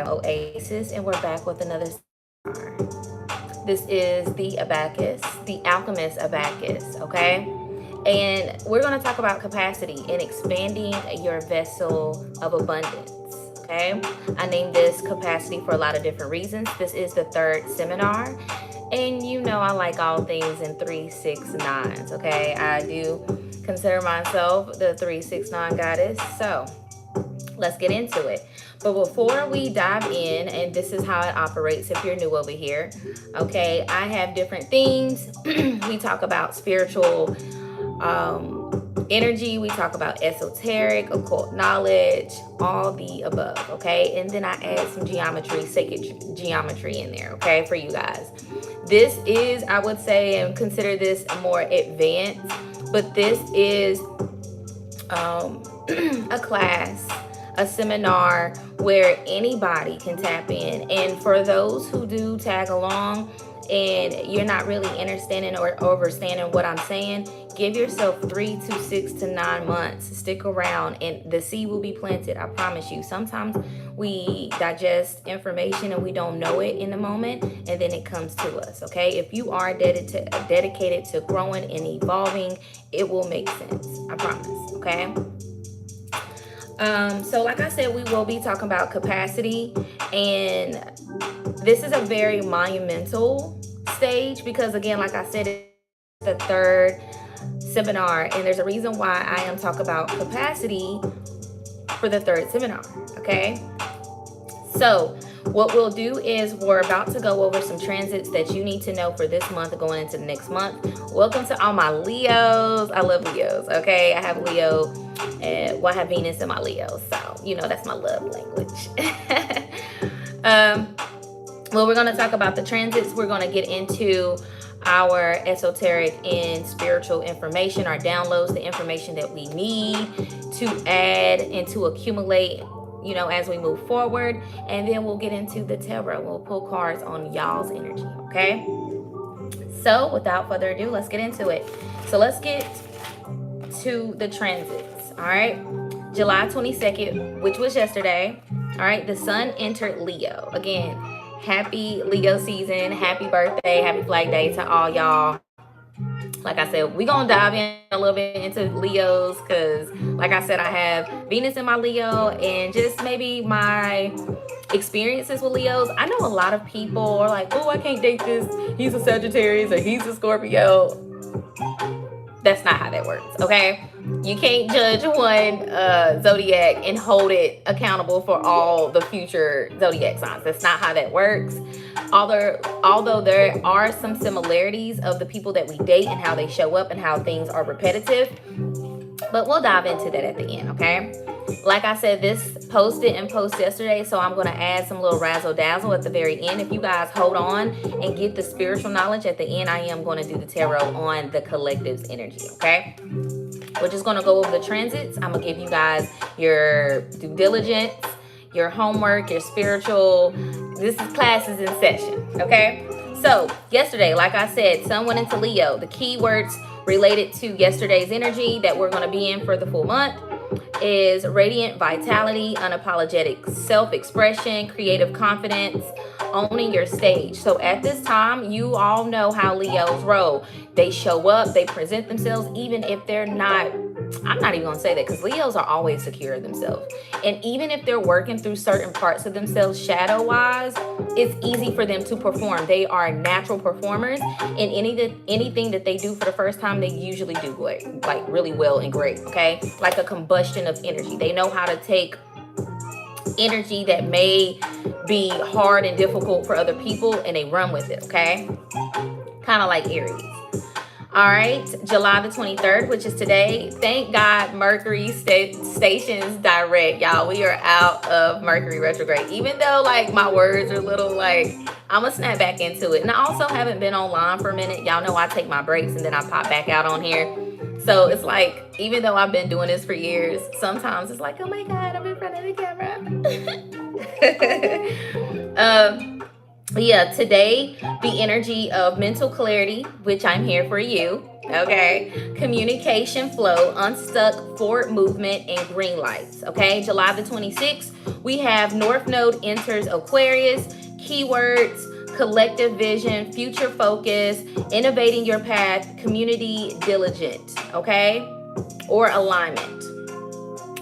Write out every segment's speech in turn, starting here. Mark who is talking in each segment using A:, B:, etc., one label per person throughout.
A: Oasis, and we're back with another seminar. This is the Alchemist Abacus, okay? And we're going to talk about capacity and expanding your vessel of abundance, okay? I named this capacity for a lot of different reasons. This is the third seminar, and you know I like all things in 369s, okay? I do consider myself the 369 goddess, so let's get into it. But before we dive in, and this is how it operates if you're new over here, okay, I have different themes. We talk about spiritual energy, we talk about esoteric, occult knowledge, all the above, okay? And then I add some geometry, sacred geometry in there, okay, for you guys. This is, I would say, and consider this more advanced, but this is a class, a seminar where anybody can tap in. And for those who do tag along and you're not really understanding or overstanding what I'm saying, give yourself 3 to 6 to 9 months. Stick around and the seed will be planted. I promise you. Sometimes we digest information and we don't know it in the moment, and then it comes to us, okay? If you are dedicated to growing and evolving, it will make sense. I promise, okay? So like I said, we will be talking about capacity, and this is a very monumental stage because, again, like I said, it's the third seminar, and there's a reason why I am talking about capacity for the third seminar, okay? So what we'll do is we're about to go over some transits that you need to know for this month going into the next month. Welcome to all my Leos. I love Leos, okay? I have Leo, and I have Venus in my Leo, so you know that's my love language. Well, we're going to talk about the transits. We're going to get into our esoteric and spiritual information, our downloads, the information that we need to add and to accumulate, you know, as we move forward. And then we'll get into the tarot. We'll pull cards on y'all's energy, okay? So without further ado, let's get into it. So let's get to the transits, all right? July 22nd, which was yesterday, all right? The sun entered Leo. Again, happy Leo season, happy birthday, happy Flag Day to all y'all. Like I said, we're going to dive in a little bit into Leos because, like I said, I have Venus in my Leo, and just maybe my experiences with Leos. I know a lot of people are like, oh, I can't date this. He's a Sagittarius or he's a Scorpio. That's not how that works, okay? You can't judge one zodiac and hold it accountable for all the future zodiac signs. That's not how that works. Although there are some similarities of the people that we date and how they show up and how things are repetitive, but we'll dive into that at the end, okay? Like I said, this posted and posted yesterday, so I'm going to add some little razzle dazzle at the very end. If you guys hold on and get the spiritual knowledge at the end, I am going to do the tarot on the collective's energy, okay? We're just going to go over the transits. I'm going to give you guys your due diligence, your homework, your spiritual. This is classes in session, okay? So yesterday, like I said, sun went into Leo. The keywords related to yesterday's energy that we're going to be in for the full month is radiant vitality, unapologetic self-expression, creative confidence, owning your stage. So at this time, you all know how Leos roll. They show up, they present themselves, even if they're not, I'm not even gonna say that, because Leos are always secure of themselves. And even if they're working through certain parts of themselves shadow-wise, it's easy for them to perform. They are natural performers, and anything that they do for the first time, they usually do great, like really well and great, okay? Like a combustion of energy. They know how to take energy that may be hard and difficult for other people, and they run with it, okay? Kind of like Aries. All right, July the 23rd, which is today. Thank God Mercury stations direct, y'all. We are out of Mercury retrograde. Even though, like, my words are a little, like, I'm going to snap back into it. And I also haven't been online for a minute. Y'all know I take my breaks and then I pop back out on here. So it's like, even though I've been doing this for years, sometimes it's like, oh my God, I'm in front of the camera. But yeah, today, the energy of mental clarity, which I'm here for you. Okay. Communication flow, unstuck, forward movement, and green lights. Okay. July the 26th, we have North Node enters Aquarius, keywords, collective vision, future focus, innovating your path, community diligent. Okay. Or alignment.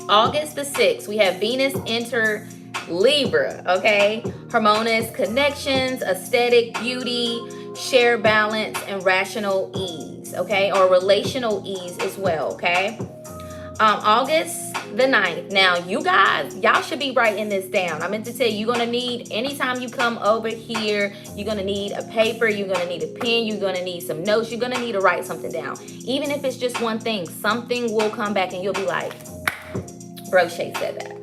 A: August the 6th, we have Venus enter Libra, okay? Harmonious connections, aesthetic beauty, share balance, and rational ease, okay? Or relational ease as well, okay? August the 9th. Now, you guys, y'all should be writing this down. I meant to tell you, you're going to need, anytime you come over here, you're going to need a paper, you're going to need a pen, you're going to need some notes, you're going to need to write something down. Even if it's just one thing, something will come back and you'll be like, Bro Shay said that.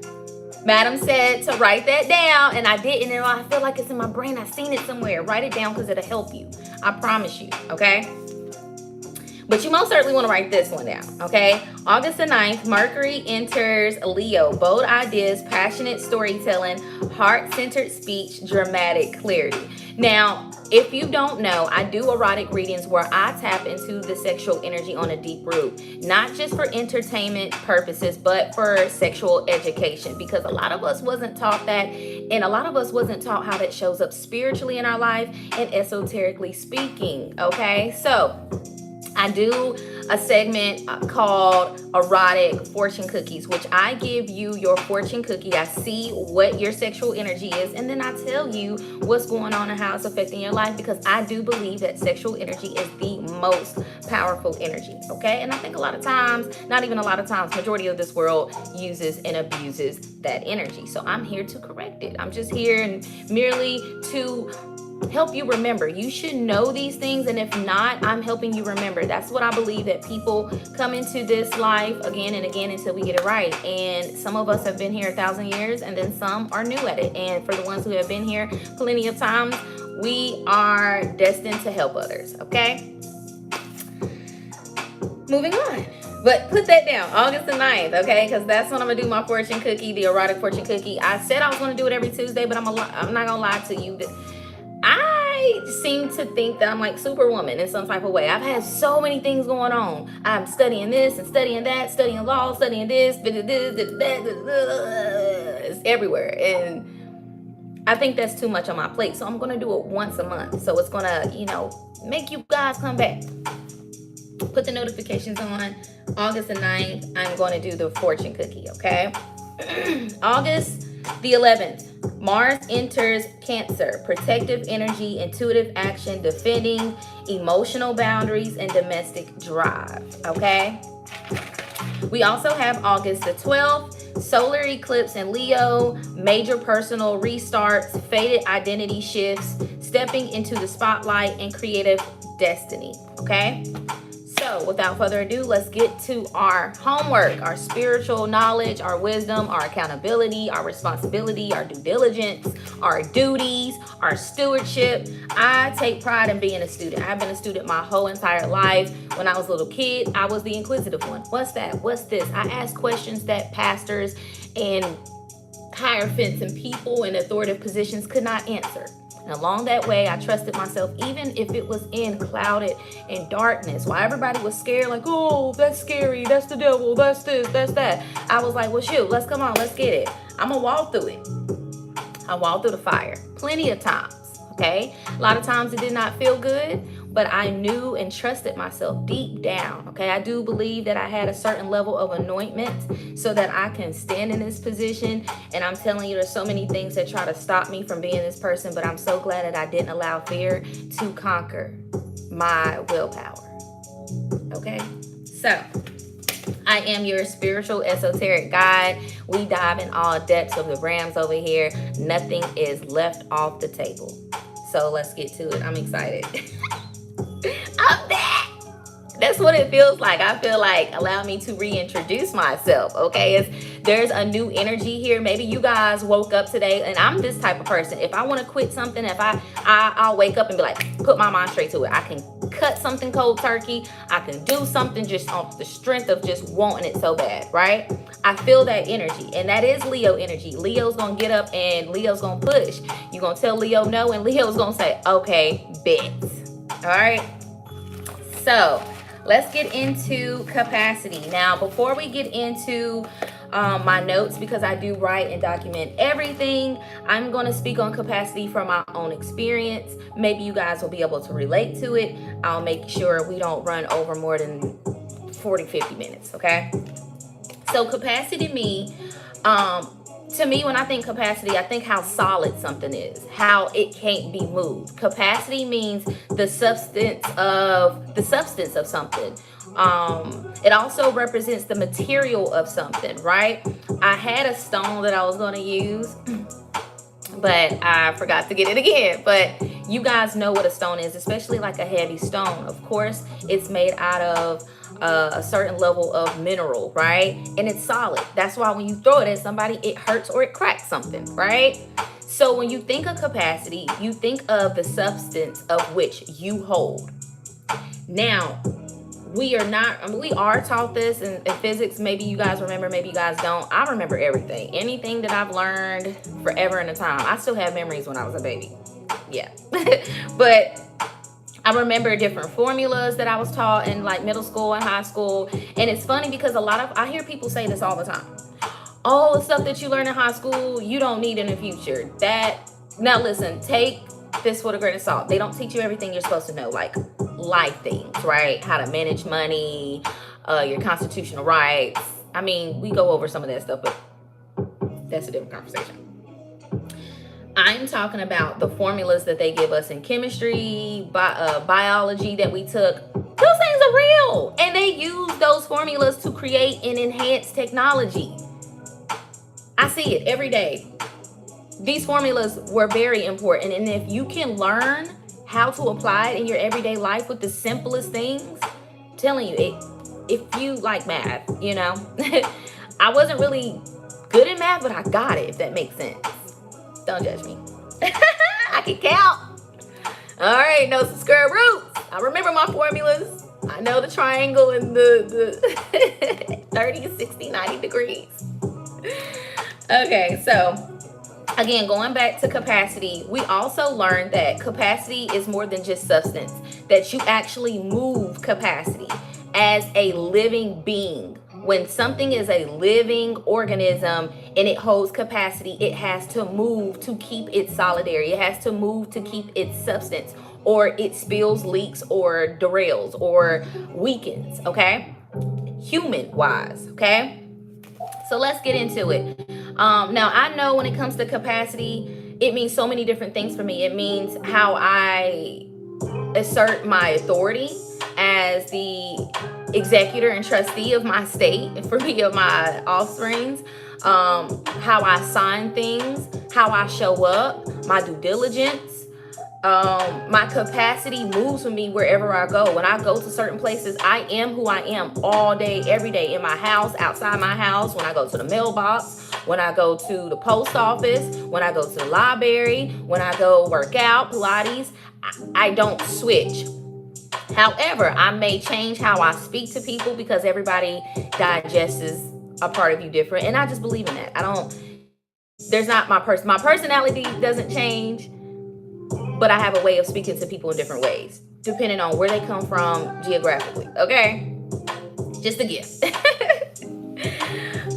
A: Madam said to write that down, and I didn't, and I feel like it's in my brain. I've seen it somewhere. Write it down because it'll help you. I promise you, okay? But you most certainly want to write this one down, okay? August the 9th, Mercury enters Leo. Bold ideas, passionate storytelling, heart-centered speech, dramatic clarity. Now, if you don't know, I do erotic readings where I tap into the sexual energy on a deep root, not just for entertainment purposes, but for sexual education, because a lot of us wasn't taught that, and a lot of us wasn't taught how that shows up spiritually in our life and esoterically speaking, okay? So I do a segment called Erotic Fortune Cookies, which I give you your fortune cookie. I see what your sexual energy is, and then I tell you what's going on and how it's affecting your life, because I do believe that sexual energy is the most powerful energy, okay? And I think a lot of times, not even a lot of times, majority of this world uses and abuses that energy. So I'm here to correct it. I'm just here and merely to help you remember. You should know these things, and if not, I'm helping you remember. That's what I believe, that people come into this life again and again until we get it right. And some of us have been here 1,000 years, and then some are new at it. And for the ones who have been here plenty of times, we are destined to help others, okay? Moving on. But put that down, August the 9th, okay? Because that's when I'm going to do my fortune cookie, the erotic fortune cookie. I said I was going to do it every Tuesday, but I'm not going to lie to you. I seem to think that I'm like Superwoman in some type of way. I've had so many things going on. I'm studying this and studying that, studying law, studying this. It's everywhere. And I think that's too much on my plate. So I'm going to do it once a month. So it's going to, make you guys come back. Put the notifications on. August the 9th, I'm going to do the fortune cookie, okay? August the 11th. Mars enters Cancer, protective energy, intuitive action, defending emotional boundaries, and domestic drive, okay? We also have August the 12th, solar eclipse in Leo, major personal restarts, faded identity shifts, stepping into the spotlight, and creative destiny, okay? So without further ado, let's get to our homework, our spiritual knowledge, our wisdom, our accountability, our responsibility, our due diligence, our duties, our stewardship. I take pride in being a student. I've been a student my whole entire life. When I was a little kid, I was the inquisitive one. What's that? What's this? I asked questions that pastors and hierophants and people in authoritative positions could not answer. And along that way, I trusted myself, even if it was in clouded and darkness. While everybody was scared, like, oh, that's scary, that's the devil, that's this, that's that. I was like, well, shoot, let's come on, let's get it. I'm going to walk through it. I walked through the fire plenty of times, okay? A lot of times it did not feel good, but I knew and trusted myself deep down, okay? I do believe that I had a certain level of anointment so that I can stand in this position. And I'm telling you, there's so many things that try to stop me from being this person, but I'm so glad that I didn't allow fear to conquer my willpower, okay? So I am your spiritual esoteric guide. We dive in all depths of the realms over here. Nothing is left off the table. So let's get to it. I'm excited. I'm back. That's what it feels like. I feel like allow me to reintroduce myself, okay? There's a new energy here. Maybe you guys woke up today, and I'm this type of person. If I want to quit something, if I'll wake up and be like, put my mind straight to it. I can cut something cold turkey. I can do something just off the strength of just wanting it so bad, right? I feel that energy, and that is Leo energy. Leo's gonna get up and Leo's gonna push. You're gonna tell Leo no, and Leo's gonna say, okay, bet. All right. So let's get into capacity. Now, before we get into my notes, because I do write and document everything, I'm going to speak on capacity from my own experience. Maybe you guys will be able to relate to it. I'll make sure we don't run over more than 40-50 minutes, okay? So capacity to me, when I think capacity, I think how solid something is, how it can't be moved. Capacity means the substance of something. It also represents the material of something, right? I had a stone that I was going to use, but I forgot to get it again. But you guys know what a stone is, especially like a heavy stone. Of course, it's made out of a certain level of mineral, right? And it's solid. That's why when you throw it at somebody, it hurts or it cracks something, right? So when you think of capacity, you think of the substance of which you hold. Now, we are taught this in physics. Maybe you guys remember, maybe you guys don't. I remember everything. Anything that I've learned forever in a time. I still have memories when I was a baby. Yeah. But I remember different formulas that I was taught in like middle school and high school. And it's funny because I hear people say this all the time. Oh, the stuff that you learn in high school, you don't need in the future. Now listen, take this with a grain of salt. They don't teach you everything you're supposed to know, like life things, right? How to manage money, your constitutional rights. I mean, we go over some of that stuff, but that's a different conversation. I'm talking about the formulas that they give us in chemistry, biology that we took. Those things are real. And they use those formulas to create and enhance technology. I see it every day. These formulas were very important. And if you can learn how to apply it in your everyday life with the simplest things, I'm telling you, if you like math, you know, I wasn't really good at math, but I got it, if that makes sense. Don't judge me. I can count. All right, know some square roots. I remember my formulas. I know the triangle and the 30, 60, 90 degrees. Okay, so again, going back to capacity, we also learned that capacity is more than just substance, that you actually move capacity as a living being. When something is a living organism and it holds capacity, it has to move to keep its solidarity. It has to move to keep its substance, or it spills, leaks, or derails, or weakens, okay? Human-wise, okay? So let's get into it. Now, I know when it comes to capacity, it means so many different things for me. It means how I assert my authority as the executor and trustee of my state, for me, of my offsprings, how I sign things, how I show up, my due diligence. My capacity moves with me wherever I go. When I go to certain places, I am who I am all day, every day, in my house, outside my house, when I go to the mailbox, when I go to the post office, when I go to the library, when I go work out, Pilates. I don't switch. However, I may change how I speak to people because everybody digests a part of you different. And I just believe in that. My personality doesn't change, but I have a way of speaking to people in different ways, depending on where they come from geographically. Okay? Just a gift.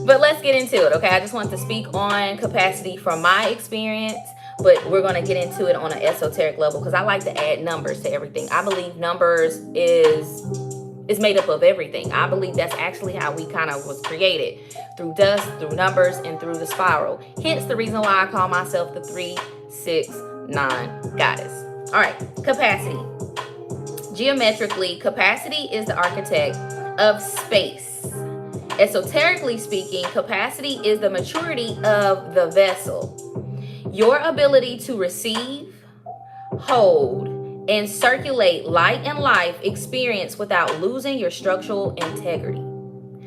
A: But let's get into it, okay? I just want to speak on capacity from my experience, but we're going to get into it on an esoteric level because I like to add numbers to everything. I believe numbers is made up of everything. I believe that's actually how we kind of was created, through dust, through numbers, and through the spiral. Hence the reason why I call myself the 369 goddess. All right, capacity. Geometrically, capacity is the architect of space. Esoterically speaking, capacity is the maturity of the vessel. Your ability to receive, hold, and circulate light and life experience without losing your structural integrity.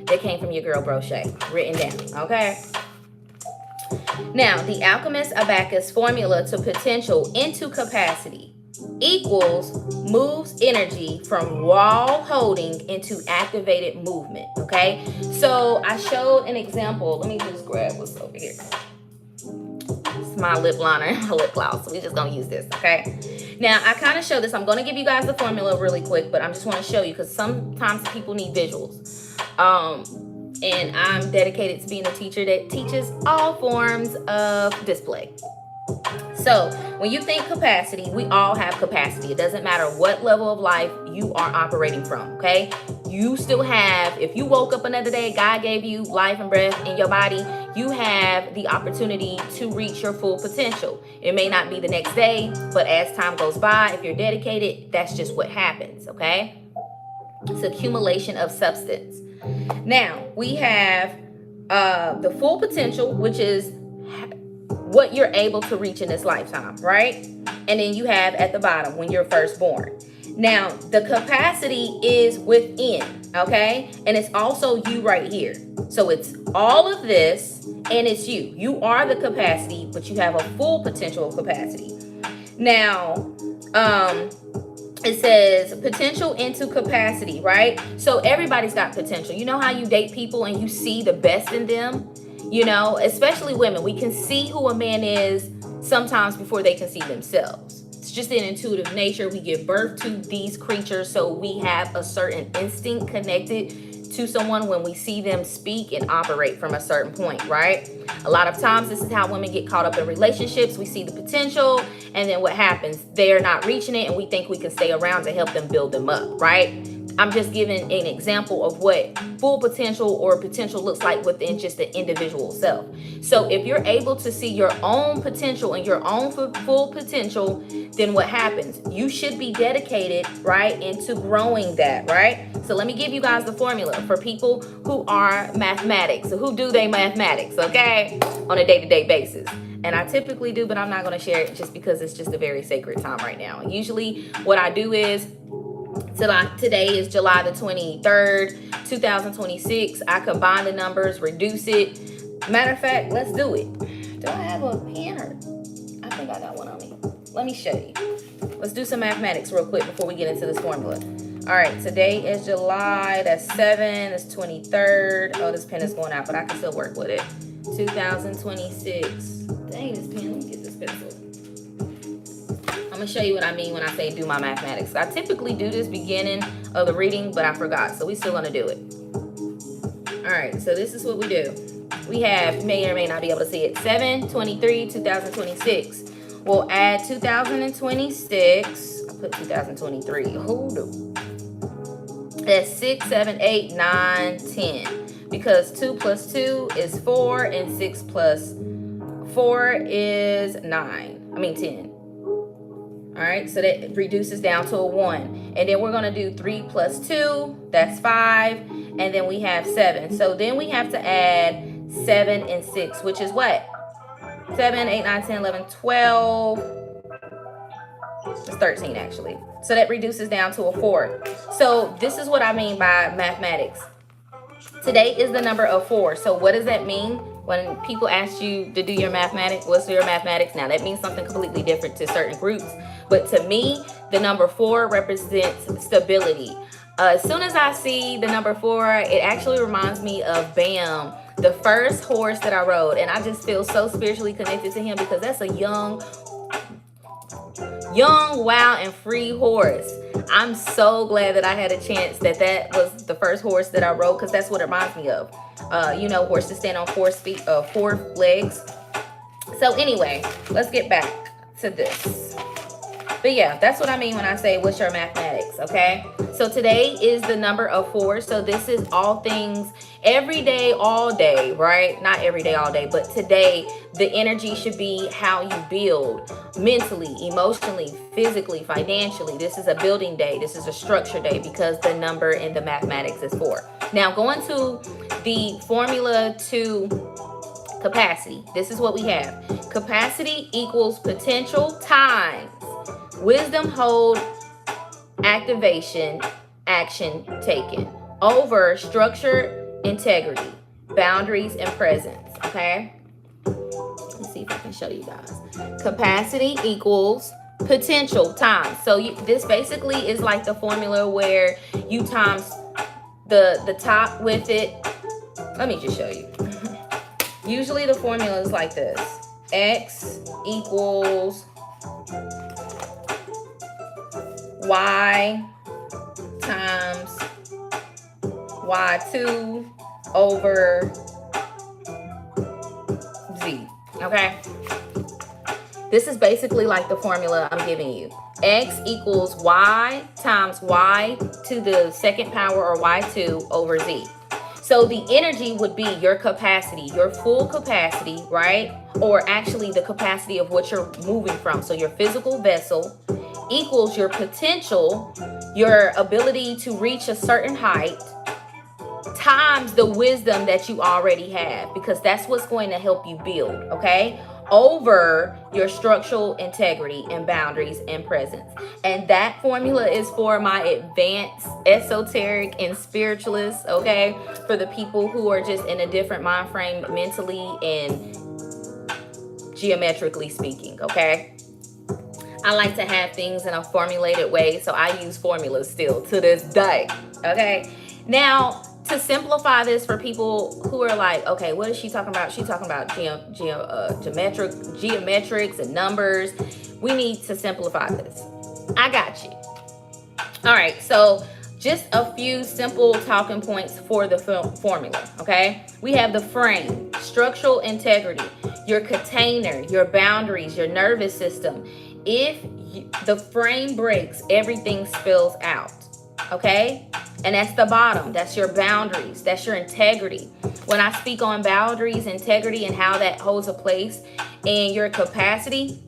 A: That came from your girl Brochet, written down, okay? Now, the Alchemist Abacus formula to potential into capacity. equals moves energy from raw holding into activated movement. Okay, so I showed an example. Let me just grab what's over here. It's my lip liner and my lip gloss, so we're just gonna use this. Okay, now I kind of show this. I'm gonna give you guys the formula really quick, but I just want to show you because sometimes people need visuals. And I'm dedicated to being a teacher that teaches all forms of display. So when you think capacity, we all have capacity. It doesn't matter what level of life you are operating from, okay? You still have, if you woke up another day, God gave you life and breath in your body, you have the opportunity to reach your full potential. It may not be the next day, but as time goes by, if you're dedicated, that's just what happens, okay? It's accumulation of substance. Now, we have the full potential, which is what you're able to reach in this lifetime, right? And then you have at the bottom when you're first born. Now, the capacity is within, okay? And it's also you right here. So it's all of this and it's you. You are the capacity, but you have a full potential of capacity. Now, it says potential into capacity, right? So everybody's got potential. You know how you date people and you see the best in them? You know, especially women, we can see who a man is sometimes before they can see themselves. It's just an intuitive nature. We give birth to these creatures, so we have a certain instinct connected to someone when we see them speak and operate from a certain point, right? A lot of times, this is how women get caught up in relationships. We see the potential, and then what happens? They're not reaching it, and we think we can stay around to help them build them up, right? I'm just giving an example of what full potential or potential looks like within just the individual self. So if you're able to see your own potential and your own full potential, then what happens? You should be dedicated, right, into growing that, right? So let me give you guys the formula for people who are mathematics. So who do they mathematics, okay, on a day-to-day basis. And I typically do, but I'm not going to share it just because it's just a very sacred time right now. Usually what I do is, today is July the 23rd, 2026. I combine the numbers, reduce it. Matter of fact, let's do it. Do I have a pen or? I think I got one on me. Let me show you. Let's do some mathematics real quick before we get into this formula. All right, today is July. That's 7. That's 23rd. Oh, this pen is going out, but I can still work with it. 2026. Dang, this pen. Let me get this pencil. I'm gonna show you what I mean when I say do my mathematics. I typically do this beginning of the reading, but I forgot, so we still gonna do it. All right, so this is what we do. We have, may or may not be able to see it, 7/23, 2026. We'll add 2026. I put 2023. Hold up. That's 6, 7, 8, 9, 10. Because 2 plus 2 is 4, and 6 plus 4 is 10. All right, so that reduces down to a 1. And then we're going to do 3 plus 2, that's 5. And then we have 7. So then we have to add 7 and 6, which is what? 7, 8, 9, 10, 11, 12. It's 13, actually. So that reduces down to a 4. So this is what I mean by mathematics. Today is the number of 4. So what does that mean? When people ask you to do your mathematics, what's your mathematics? Now, that means something completely different to certain groups. But to me, the number 4 represents stability. As soon as I see the number 4, it actually reminds me of Bam, the first horse that I rode. And I just feel so spiritually connected to him because that's a young, wild, and free horse. I'm so glad that I had a chance that was the first horse that I rode because that's what it reminds me of. Horses stand on 4 legs. So anyway, let's get back to this. But yeah, that's what I mean when I say what's your mathematics, okay? So today is the number of 4. So this is all things every day, all day, right? Not every day, all day, but today the energy should be how you build mentally, emotionally, physically, financially. This is a building day. This is a structure day because the number in the mathematics is 4. Now going to the formula to capacity. This is what we have. Capacity equals potential times wisdom hold, activation, action taken over structure, integrity, boundaries, and presence. Okay? Let's see if I can show you guys. Capacity equals potential times. So this basically is like the formula where you times the top with it. Let me just show you. Usually the formula is like this. X equals Y times Y2 over Z. Okay? This is basically like the formula I'm giving you. X equals Y times Y to the second power, or Y2 over Z. So the energy would be your capacity, your full capacity, right? Or actually the capacity of what you're moving from. So your physical vessel equals your potential, your ability to reach a certain height, times the wisdom that you already have, because that's what's going to help you build, okay? Over your structural integrity and boundaries and presence. And that formula is for my advanced esoteric and spiritualists, okay? For the people who are just in a different mind frame mentally and geometrically speaking, okay? I like to have things in a formulated way, so I use formulas still to this day, okay? Now, to simplify this for people who are like, okay, what is she talking about? She's talking about geometrics and numbers. We need to simplify this. I got you. All right, so just a few simple talking points for the formula, okay? We have the frame, structural integrity, your container, your boundaries, your nervous system. If the frame breaks, everything spills out, okay? And that's the bottom. That's your boundaries. That's your integrity. When I speak on boundaries, integrity, and how that holds a place in your capacity,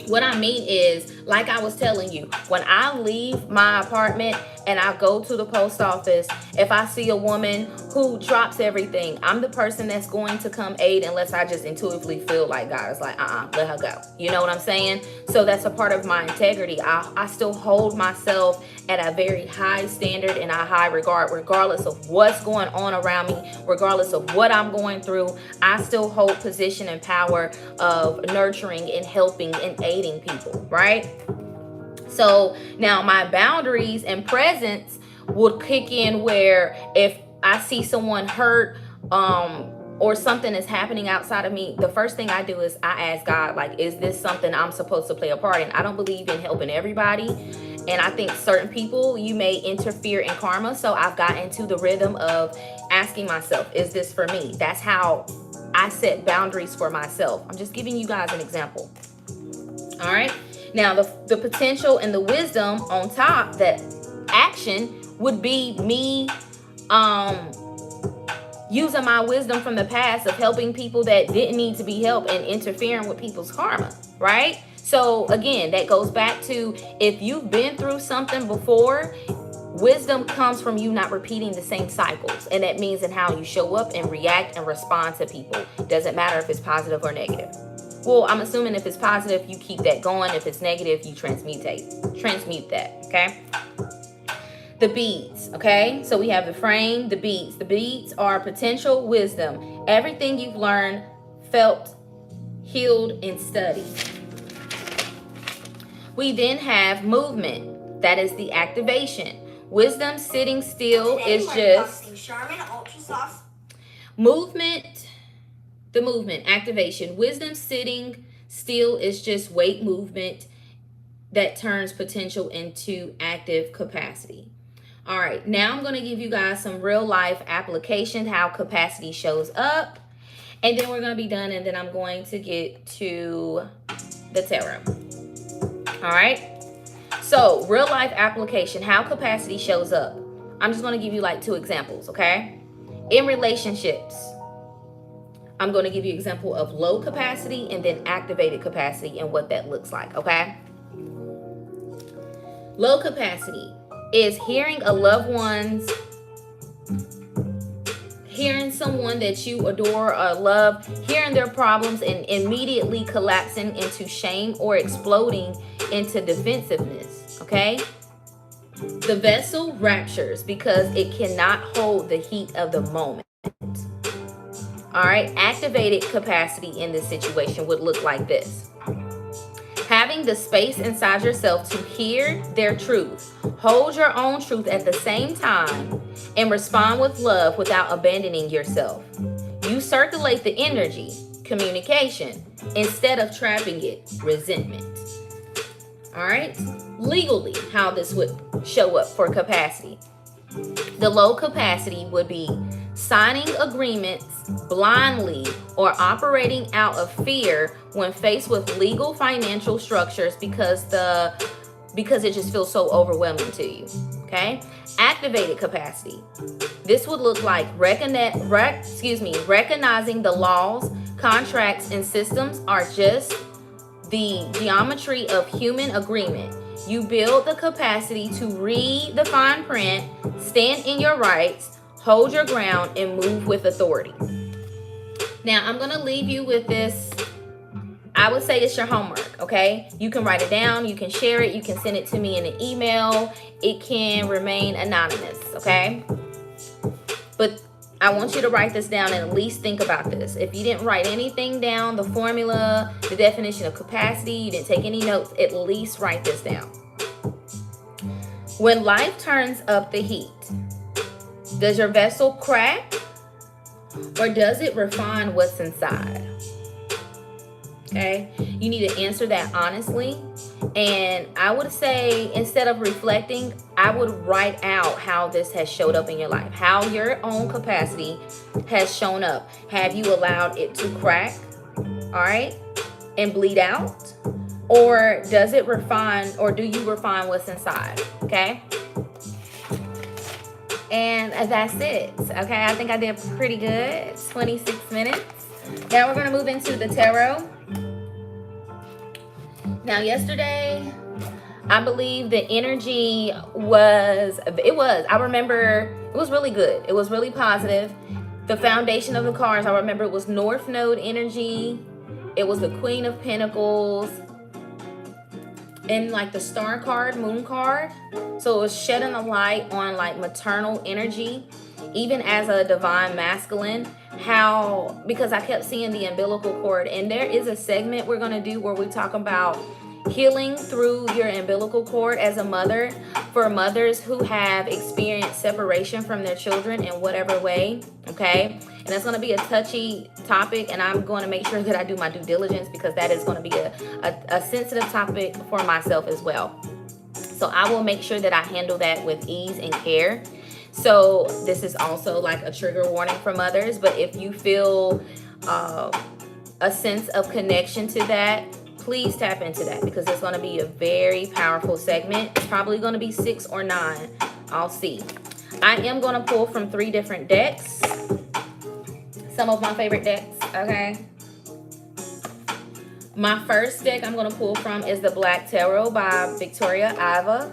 A: what I mean is, like I was telling you, when I leave my apartment and I go to the post office, if I see a woman who drops everything, I'm the person that's going to come aid unless I just intuitively feel like God is like, let her go. You know what I'm saying? So that's a part of my integrity. I still hold myself at a very high standard and a high regard, regardless of what's going on around me, regardless of what I'm going through. I still hold position and power of nurturing and helping and aiding people, right? So now my boundaries and presence would kick in where if I see someone hurt, or something is happening outside of me, the first thing I do is I ask God, like, is this something I'm supposed to play a part in? I don't believe in helping everybody. And I think certain people, you may interfere in karma. So I've gotten into the rhythm of asking myself, is this for me? That's how I set boundaries for myself. I'm just giving you guys an example. All right. Now, the potential and the wisdom on top, that action would be me using my wisdom from the past of helping people that didn't need to be helped and interfering with people's karma, right? So again, that goes back to, if you've been through something before, wisdom comes from you not repeating the same cycles. And that means in how you show up and react and respond to people. Doesn't matter if it's positive or negative. Well, I'm assuming if it's positive, you keep that going. If it's negative, you transmute that, okay? The beads, okay? So we have the frame, the beads. The beads are potential wisdom. Everything you've learned, felt, healed, and studied. We then have movement. That is the activation. Wisdom sitting still is just movement. The movement, activation. Wisdom sitting still is just weight movement that turns potential into active capacity. All right, now I'm going to give you guys some real life application, how capacity shows up. And then we're going to be done, and then I'm going to get to the tarot. All right. So real life application, how capacity shows up. I'm just going to give you like 2 examples, okay? In relationships, I'm going to give you an example of low capacity and then activated capacity and what that looks like, okay? Low capacity is hearing a loved one's, hearing someone that you adore or love, hearing their problems and immediately collapsing into shame or exploding into defensiveness, okay? The vessel ruptures because it cannot hold the heat of the moment. All right, activated capacity in this situation would look like this. Having having the space inside yourself to hear their truth, hold your own truth at the same time, and respond with love without abandoning yourself. You circulate the energy, communication, instead of trapping it, resentment. All right? Legally, how this would show up for capacity. The low capacity would be signing agreements blindly or operating out of fear when faced with legal financial structures because it just feels so overwhelming to you. Okay? Activated capacity. This would look like recognizing the laws, contracts, and systems are just the geometry of human agreement. You build the capacity to read the fine print, stand in your rights, hold your ground, and move with authority. Now, I'm going to leave you with this. I would say it's your homework, okay? You can write it down. You can share it. You can send it to me in an email. It can remain anonymous, okay? But I want you to write this down and at least think about this. If you didn't write anything down, the formula, the definition of capacity, you didn't take any notes, at least write this down. When life turns up the heat, does your vessel crack or does it refine what's inside? Okay, you need to answer that honestly. And I would say, instead of reflecting, I would write out how this has showed up in your life, how your own capacity has shown up. Have you allowed it to crack, all right, and bleed out? Or does it refine, or do you refine what's inside? Okay. And that's it. Okay, I think I did pretty good. 26 minutes. Now we're going to move into the tarot. Now, yesterday, I believe the energy I remember it was really good. It was really positive. The foundation of the cards, I remember it was North Node energy. It was the Queen of Pentacles. And like the Star card, Moon card. So it was shedding a light on like maternal energy, even as a divine masculine. Because I kept seeing the umbilical cord, and there is a segment we're going to do where we talk about healing through your umbilical cord as a mother, for mothers who have experienced separation from their children in whatever way. Okay, and that's going to be a touchy topic, and I'm going to make sure that I do my due diligence, because that is going to be a sensitive topic for myself as well. So I will make sure that I handle that with ease and care. So this is also like a trigger warning for mothers, but if you feel a sense of connection to that, please tap into that, because it's going to be a very powerful segment. It's probably going to be 6 or 9. I'll see. I am going to pull from 3 different decks. Some of my favorite decks, okay? My first deck I'm going to pull from is the Black Tarot by Victoria Iva.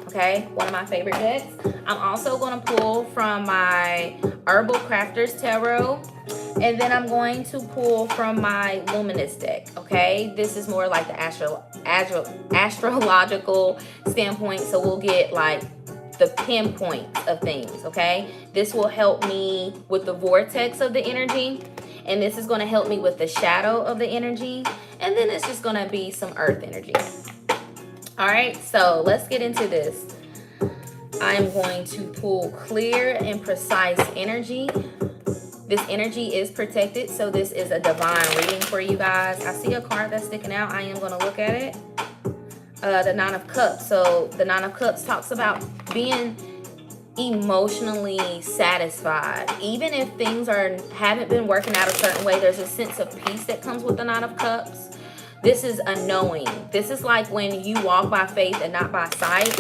A: Okay, one of my favorite decks. I'm also going to pull from my Herbal Crafters Tarot. And then I'm going to pull from my Luminous deck, okay? This is more like the astrological standpoint, so we'll get like the pinpoints of things, okay? This will help me with the vortex of the energy, and this is going to help me with the shadow of the energy, and then it's just going to be some earth energy. All right, so let's get into this. I'm going to pull clear and precise energy. This energy is protected, so this is a divine reading for you guys. I see a card that's sticking out. I am going to look at it. The Nine of Cups. So the Nine of Cups talks about being emotionally satisfied. Even if things haven't been working out a certain way, there's a sense of peace that comes with the Nine of Cups. This is a knowing. This is like when you walk by faith and not by sight,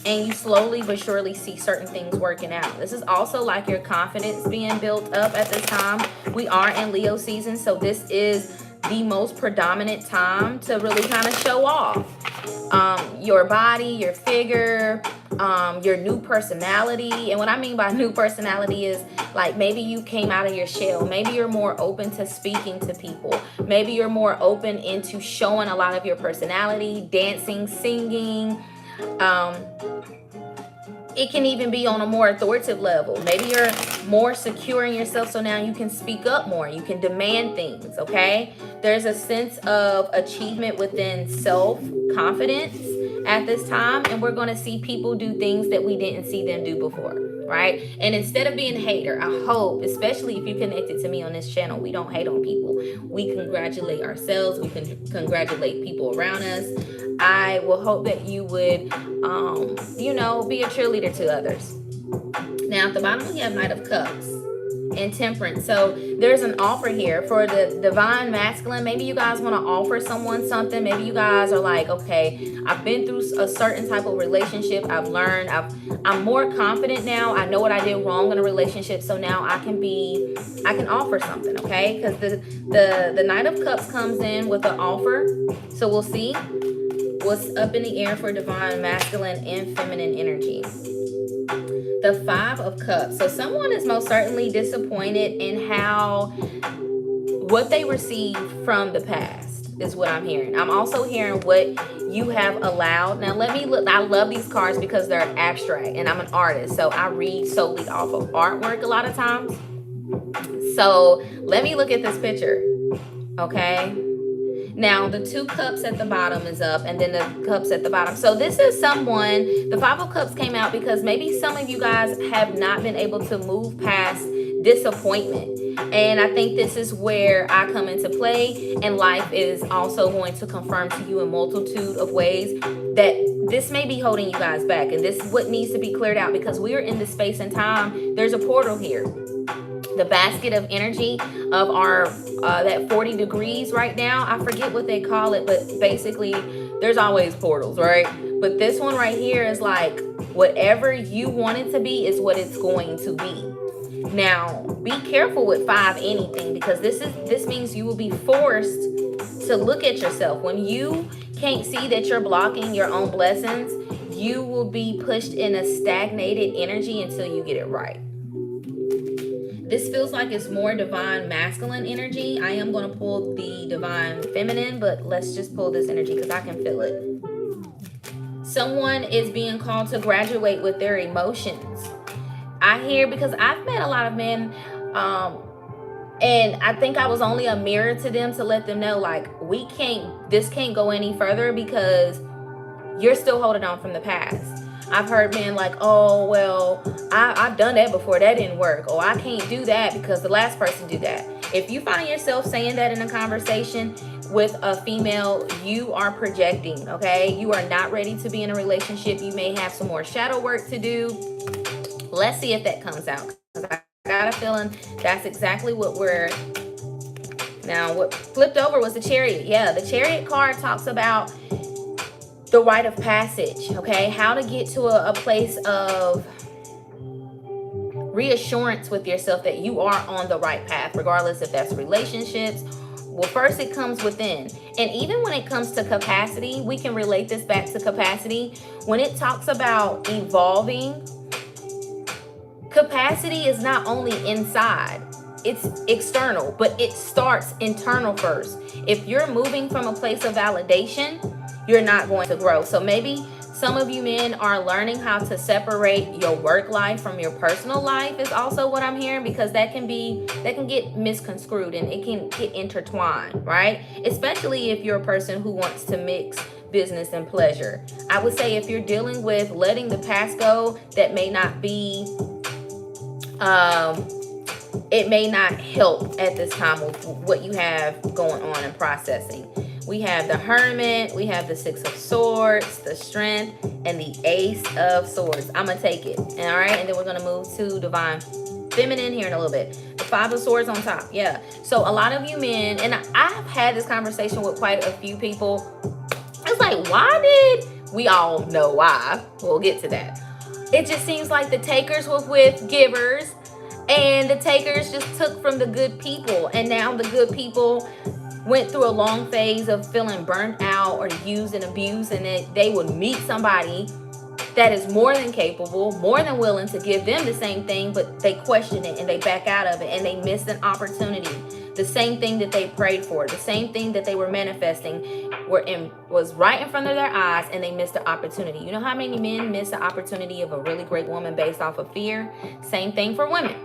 A: and you slowly but surely see certain things working out. This is also like your confidence being built up at this time. We are in Leo season, so this is the most predominant time to really kind of show off your body, your figure, your new personality. And what I mean by new personality is like maybe you came out of your shell. Maybe you're more open to speaking to people. Maybe you're more open into showing a lot of your personality, dancing, singing, It can even be on a more authoritative level. Maybe you're more secure in yourself, so now you can speak up more. You can demand things, okay? There's a sense of achievement within self-confidence at this time, and we're going to see people do things that we didn't see them do before, right? And instead of being a hater, I hope, especially if you connected to me on this channel, we don't hate on people. We congratulate ourselves. We can congratulate people around us. I will hope that you would, be a cheerleader to others. Now, at the bottom, we have Knight of Cups and Temperance. So there's an offer here for the divine masculine. Maybe you guys want to offer someone something. Maybe you guys are like, okay, I've been through a certain type of relationship. I've learned. I'm more confident now. I know what I did wrong in a relationship. So now I can offer something, okay? Because the Knight of Cups comes in with an offer. So we'll see what's up in the air for divine masculine and feminine energy. The Five of Cups. So someone is most certainly disappointed in what they received from the past is what I'm hearing. I'm also hearing what you have allowed. Now let me look. I love these cards because they're abstract and I'm an artist. So I read solely off of artwork a lot of times. So let me look at this picture. Okay. Now, the Two Cups at the bottom is up, and then the Cups at the bottom. So this is someone, the Five of Cups came out because maybe some of you guys have not been able to move past disappointment. And I think this is where I come into play, and life is also going to confirm to you in multitude of ways that this may be holding you guys back. And this is what needs to be cleared out because we are in the space and time. There's a portal here. The basket of energy of our that 40 degrees right now, I forget what they call it, but basically there's always portals, right? But this one right here is like whatever you want it to be is what it's going to be. Now be careful with 5 anything, because this means you will be forced to look at yourself. When you can't see that you're blocking your own blessings, you will be pushed in a stagnated energy until you get it right. This feels like it's more divine masculine energy. I am going to pull the divine feminine, but let's just pull this energy because I can feel it. Someone is being called to graduate with their emotions. I hear, because I've met a lot of men, and I think I was only a mirror to them to let them know, like, this can't go any further because you're still holding on from the past. I've heard men like, oh, well, I've done that before. That didn't work. Oh, I can't do that because the last person did that. If you find yourself saying that in a conversation with a female, you are projecting, okay? You are not ready to be in a relationship. You may have some more shadow work to do. Let's see if that comes out. I got a feeling that's exactly what Now, what flipped over was the Chariot. Yeah, the Chariot card talks about the rite of passage, okay? How to get to a place of reassurance with yourself that you are on the right path, regardless if that's relationships. Well, first it comes within. And even when it comes to capacity, we can relate this back to capacity. When it talks about evolving, capacity is not only inside, it's external, but it starts internal first. If you're moving from a place of validation, you're not going to grow. So maybe some of you men are learning how to separate your work life from your personal life is also what I'm hearing, because that can get misconstrued and it can get intertwined, right? Especially if you're a person who wants to mix business and pleasure. I would say if you're dealing with letting the past go, that may not be, it may not help at this time with what you have going on and processing. We have the Hermit, we have the Six of Swords, the Strength, and the Ace of Swords. I'm going to take it. All right. And then we're going to move to Divine Feminine here in a little bit. The Five of Swords on top. Yeah. So a lot of you men, and I've had this conversation with quite a few people. It's like, why did we all know why? We'll get to that. It just seems like the takers were with givers, and the takers just took from the good people. And now the good people went through a long phase of feeling burnt out or used and abused, and they would meet somebody that is more than capable, more than willing to give them the same thing, but they question it and they back out of it and they missed an opportunity The same thing that they prayed for, the same thing that they were manifesting was right in front of their eyes, and they missed the opportunity. You know how many men miss the opportunity of a really great woman based off of fear? Same thing for women.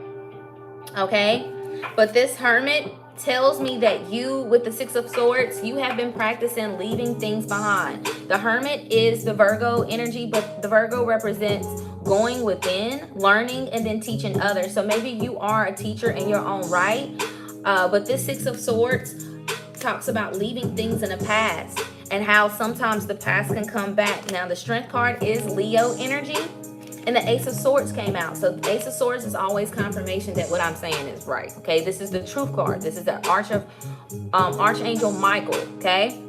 A: Okay? But this Hermit tells me that you, with the Six of Swords, you have been practicing leaving things behind. The Hermit is the Virgo energy, but the Virgo represents going within, learning, and then teaching others. So maybe you are a teacher in your own right, but this Six of Swords talks about leaving things in the past and how sometimes the past can come back. Now, the Strength card is Leo energy, and the Ace of Swords came out. So the Ace of Swords is always confirmation that what I'm saying is right. Okay, this is the Truth card. This is the Archangel Michael. Okay,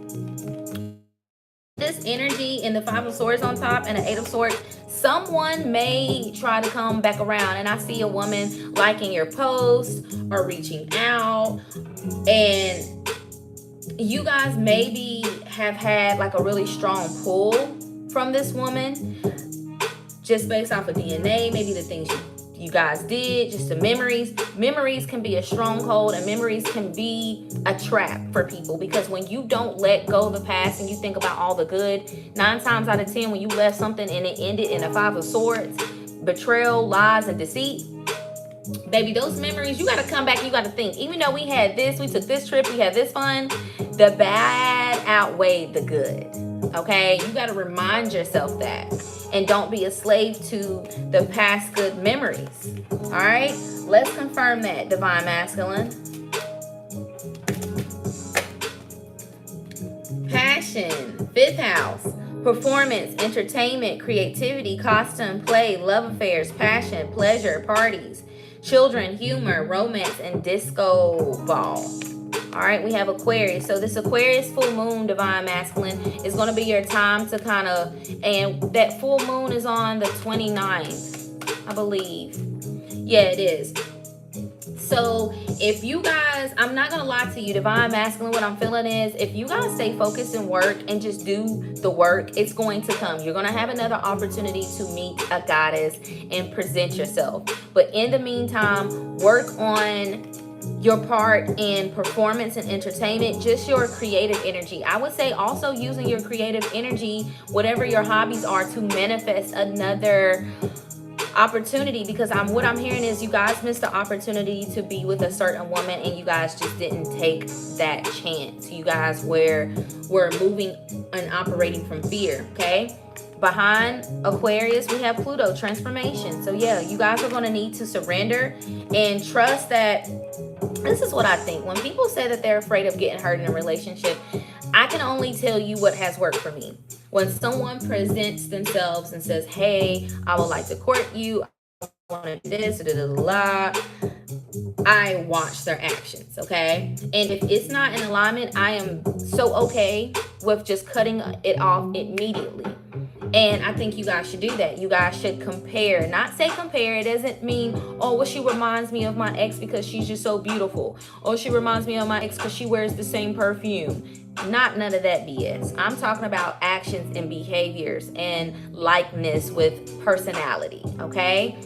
A: this energy and the Five of Swords on top and the Eight of Swords, someone may try to come back around, and I see a woman liking your post or reaching out, and you guys maybe have had like a really strong pull from this woman just based off of DNA, maybe the things you guys did, just the memories. Memories can be a stronghold, and memories can be a trap for people, because when you don't let go of the past and you think about all the good, 9 times out of 10, when you left something and it ended in a Five of Swords, betrayal, lies, and deceit, baby, those memories, you got to come back, you got to think, even though we had this, we took this trip, we had this fun, the bad outweighed the good. Okay, you got to remind yourself that, and don't be a slave to the past good memories. All right, let's confirm that, Divine Masculine. Passion, 5th house, performance, entertainment, creativity, costume, play, love affairs, passion, pleasure, parties, children, humor, romance, and disco ball. All right, we have Aquarius. So this Aquarius full moon, Divine Masculine, is going to be your time to kind of, and that full moon is on the 29th, I believe. Yeah, it is. So if you guys, I'm not going to lie to you, Divine Masculine, what I'm feeling is if you guys stay focused and work and just do the work, it's going to come. You're going to have another opportunity to meet a goddess and present yourself. But in the meantime, work on your part in performance and entertainment, just your creative energy. I would say also using your creative energy, whatever your hobbies are, to manifest another opportunity, because what I'm hearing is you guys missed the opportunity to be with a certain woman and you guys just didn't take that chance. You guys were moving and operating from fear. Okay, behind Aquarius we have Pluto, transformation. So yeah, you guys are going to need to surrender and trust that. This is what I think. When people say that they're afraid of getting hurt in a relationship, I can only tell you what has worked for me. When someone presents themselves and says, hey, I would like to court you, I want to do this, I watch their actions, okay? And if it's not in alignment, I am so okay with just cutting it off immediately. And I think you guys should do that. You guys should compare. Not say compare. It doesn't mean, oh, well, she reminds me of my ex because she's just so beautiful. Oh, she reminds me of my ex because she wears the same perfume. Not none of that BS. I'm talking about actions and behaviors and likeness with personality, okay?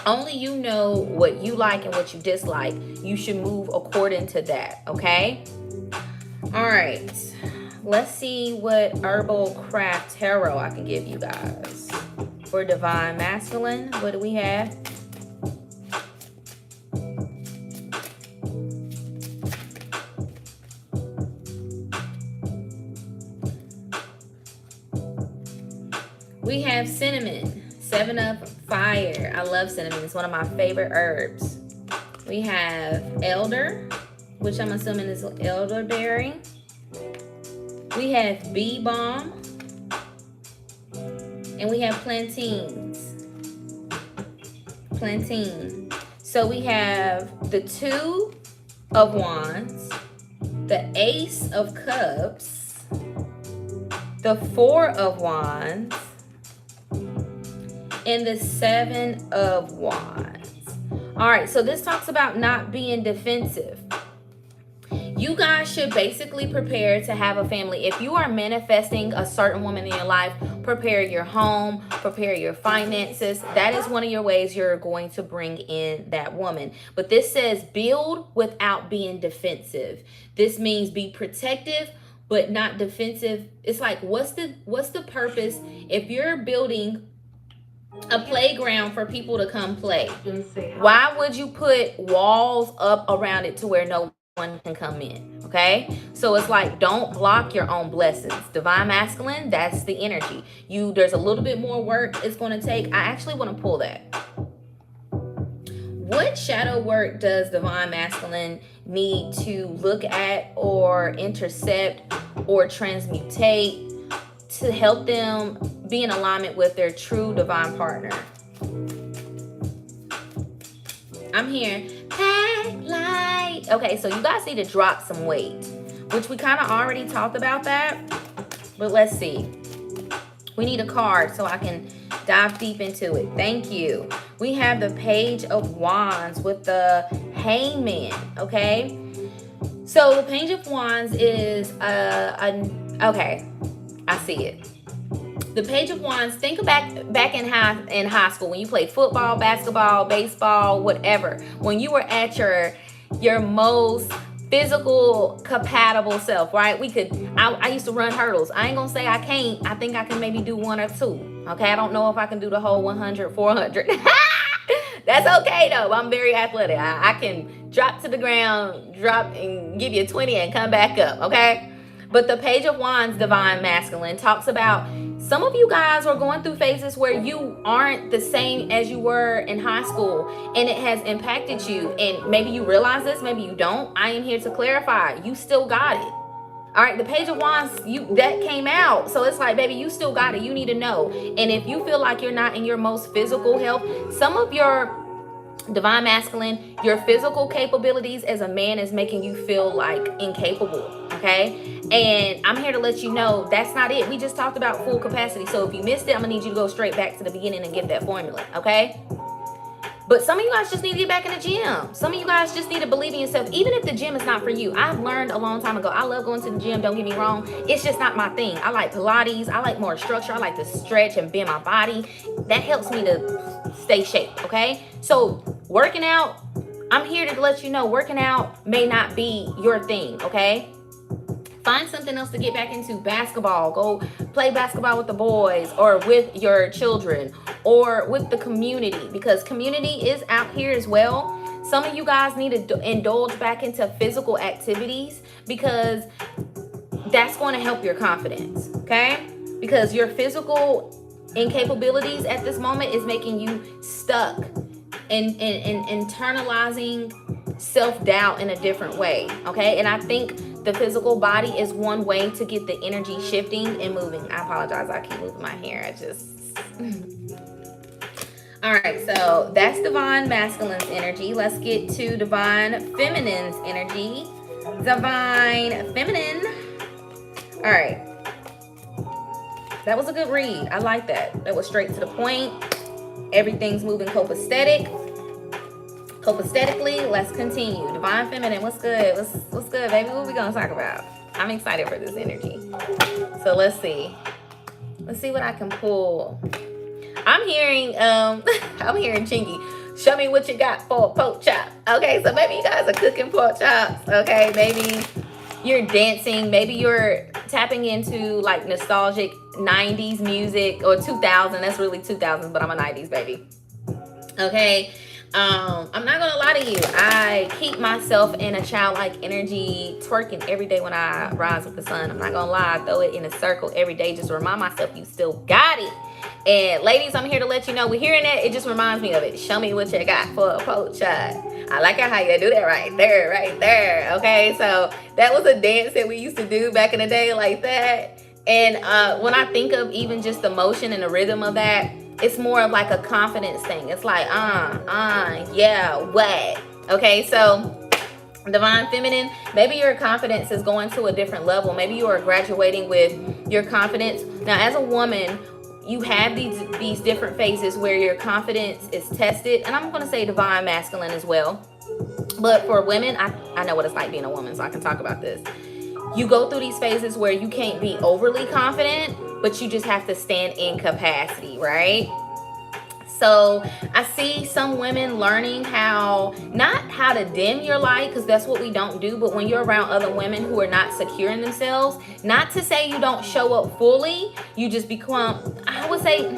A: Only you know what you like and what you dislike. You should move according to that, okay? All right. Let's see what Herbal Craft Tarot I can give you guys. For Divine Masculine, what do we have? We have cinnamon, 7 of fire. I love cinnamon. It's one of my favorite herbs. We have elder, which I'm assuming is elderberry. We have bee balm, and we have plantains. Plantain. So we have the 2 of wands, the ace of cups, the 4 of wands, and the 7 of wands. All right, so this talks about not being defensive. you guys should basically prepare to have a family. If you are manifesting a certain woman in your life, prepare your home, prepare your finances. That is one of your ways you're going to bring in that woman. But this says build without being defensive. This means be protective but not defensive. It's like, what's the purpose if you're building a playground for people to come play? Why would you put walls up around it to where no one can come in? Okay, so it's like, don't block your own blessings. Divine masculine, that's the energy. There's a little bit more work it's going to take. I actually want to pull that. What shadow work does divine masculine need to look at or intercept or transmutate to help them be in alignment with their true divine partner? I'm hearing pack light. Okay, so you guys need to drop some weight, which we kind of already talked about that, but let's see. We need a card so I can dive deep into it. Thank you. We have the Page of Wands with the Hangman. Okay, so the Page of Wands is okay, I see it. The Page of Wands, think back in high school when you played football, basketball, baseball, whatever. When you were at your most physical compatible self, right? I used to run hurdles. I ain't gonna say I can't. I think I can maybe do one or two. Okay, I don't know if I can do the whole 100, 400. That's okay though. I'm very athletic. I can drop to the ground, drop and give you a 20 and come back up. Okay. But the Page of Wands, divine masculine, talks about some of you guys are going through phases where you aren't the same as you were in high school, and it has impacted you. And maybe you realize this, maybe you don't. I am here to clarify. You still got it. All right, the Page of Wands, that came out. So it's like, baby, you still got it. You need to know. And if you feel like you're not in your most physical health, some of your divine masculine, your physical capabilities as a man is making you feel like incapable. Okay, and I'm here to let you know that's not it. We just talked about full capacity. So if you missed it, I'm gonna need you to go straight back to the beginning and get that formula. Okay, but some of you guys just need to get back in the gym. Some of you guys just need to believe in yourself, even if the gym is not for you. I've learned a long time ago, I love going to the gym, don't get me wrong. It's just not my thing. I like Pilates. I like more structure. I like to stretch and bend my body. That helps me to stay shaped. Okay, so working out, I'm here to let you know working out may not be your thing. Okay, find something else to get back into. Basketball, go play basketball with the boys or with your children or with the community, because community is out here as well. Some of you guys need to indulge back into physical activities because that's going to help your confidence. Okay, because your physical incapabilities at this moment is making you stuck and internalizing self-doubt in a different way. Okay, and I think the physical body is one way to get the energy shifting and moving. I apologize, I keep moving my hair. I just all right, so that's divine masculine's energy. Let's get to divine feminine's energy. Divine feminine. All right, that was a good read. I like that. That was straight to the point. Everything's moving copacetically. Let's continue. Divine feminine, what's good? What's good, baby? What we gonna talk about? I'm excited for this energy. So let's see. Let's see what I can pull. I'm hearing Chingy. Show me what you got for a pork chop. Okay, so maybe you guys are cooking pork chops. Okay, maybe you're dancing. Maybe you're tapping into like nostalgic 90s music or 2000. That's really 2000s, but I'm a 90s baby. Okay. I'm not gonna lie to you. I keep myself in a childlike energy, twerking every day when I rise with the sun. I'm not gonna lie. I throw it in a circle every day just to remind myself you still got it. And ladies, I'm here to let you know, we're hearing that. It just reminds me of it. Show me what you got for a pork chop. I like how you do that right there. Okay, so that was a dance that we used to do back in the day like that. And when I think of even just the motion and the rhythm of that, it's more of like a confidence thing. It's like, yeah, what? Okay, so divine feminine, maybe your confidence is going to a different level. Maybe you are graduating with your confidence. Now, as a woman, you have these different phases where your confidence is tested. And I'm going to say divine masculine as well. But for women, I know what it's like being a woman, so I can talk about this. You go through these phases where you can't be overly confident, but you just have to stand in capacity, right? So I see some women learning not how to dim your light, because that's what we don't do, but when you're around other women who are not secure in themselves, not to say you don't show up fully, you just become, I would say,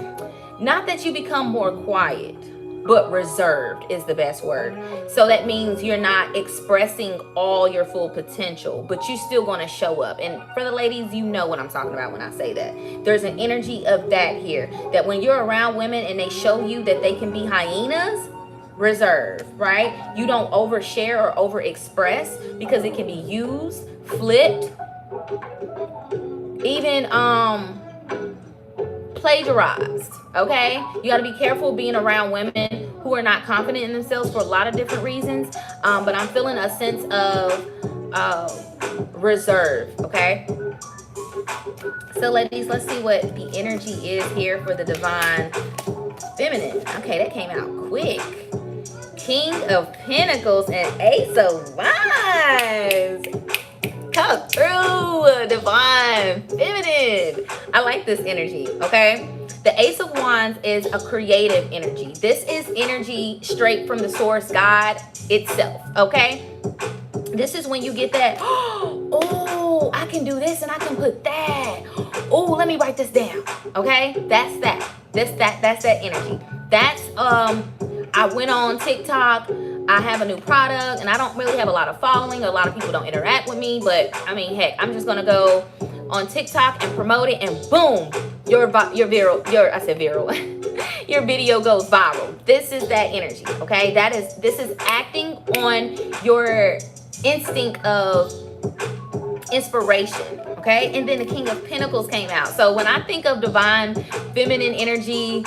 A: not that you become more quiet, but reserved is the best word. So that means you're not expressing all your full potential, but you're still going to show up. And for the ladies, you know what I'm talking about when I say that. There's an energy of that here, that when you're around women and they show you that they can be hyenas, reserve, right? You don't overshare or overexpress, because it can be used, flipped, even plagiarized. Okay, you got to be careful being around women who are not confident in themselves for a lot of different reasons, but I'm feeling a sense of reserve. Okay, so ladies, let's see what the energy is here for the divine feminine. Okay, that came out quick. King of Pentacles and Ace of Wands. Come through, divine feminine. I like this energy. Okay, the Ace of Wands is a creative energy. This is energy straight from the source, God itself. Okay, this is when you get that, oh, I can do this and I can put that. Oh, let me write this down. Okay, that's that. That's that energy. That's I went on TikTok. I have a new product and I don't really have a lot of following. A lot of people don't interact with me, but I mean, heck, I'm just gonna go on TikTok and promote it, and boom, your video goes viral. This is that energy. Okay, this is acting on your instinct of inspiration. Okay, and then the King of Pentacles came out. So when I think of divine feminine energy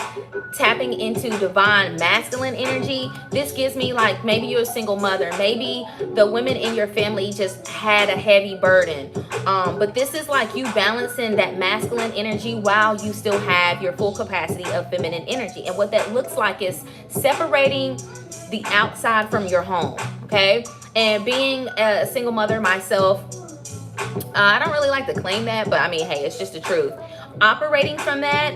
A: tapping into divine masculine energy, this gives me like, maybe you're a single mother, maybe the women in your family just had a heavy burden, but this is like you balancing that masculine energy while you still have your full capacity of feminine energy. And what that looks like is separating the outside from your home. Okay, and being a single mother myself, I don't really like to claim that, but I mean, hey, it's just the truth. Operating from that,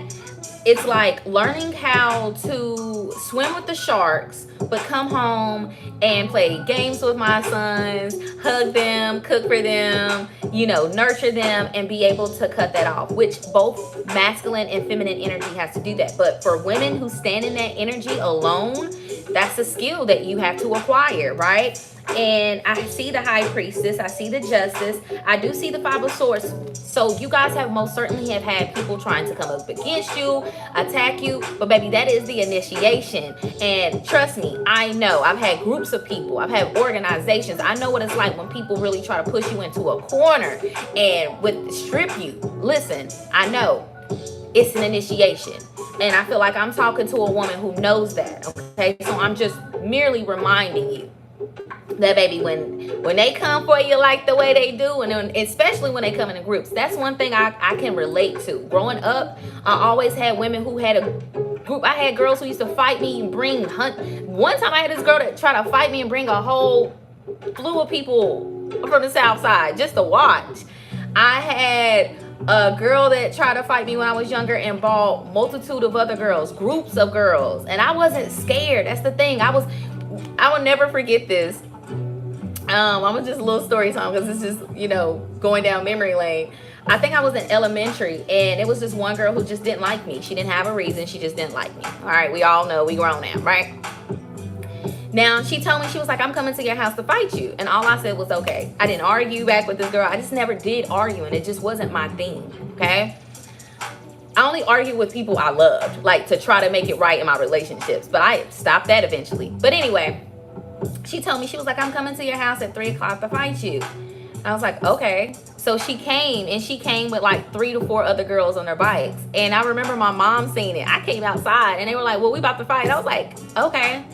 A: it's like learning how to swim with the sharks, but come home and play games with my sons, hug them, cook for them, nurture them, and be able to cut that off, which both masculine and feminine energy has to do that. But for women who stand in that energy alone, that's a skill that you have to acquire, right? And I see the High Priestess, I see the Justice, I do see the Five of Swords. So you guys have most certainly have had people trying to come up against you, attack you, but baby, that is the initiation. And trust me, I know, I've had groups of people, I've had organizations, I know what it's like when people really try to push you into a corner and strip you. Listen, I know it's an initiation, and I feel like I'm talking to a woman who knows that. Okay, so I'm just merely reminding you that, baby, when they come for you like the way they do, and especially when they come in groups, that's one thing I can relate to. Growing up, I always had women who had a group. I had girls who used to fight me and one time I had this girl that tried to fight me and bring a whole slew of people from the South Side just to watch. I had a girl that tried to fight me when I was younger and brought multitude of other girls, groups of girls, and I wasn't scared. That's the thing. I will never forget this. I'm gonna just a little story time, because it's just, going down memory lane. I think I was in elementary, and it was this one girl who just didn't like me. She didn't have a reason. She just didn't like me. All right, we all know, we grown now, right? Now, she told me, she was like, I'm coming to your house to fight you. And all I said was, okay. I didn't argue back with this girl. I just never did argue, and it just wasn't my thing, okay? I only argue with people I loved, like to try to make it right in my relationships. But I stopped that eventually. But anyway, she told me, she was like, I'm coming to your house at 3 o'clock to fight you. I was like, okay. So she came, and she came with like 3 to 4 other girls on their bikes. And I remember my mom seeing it. I came outside, and they were like, well, we about to fight. I was like, okay.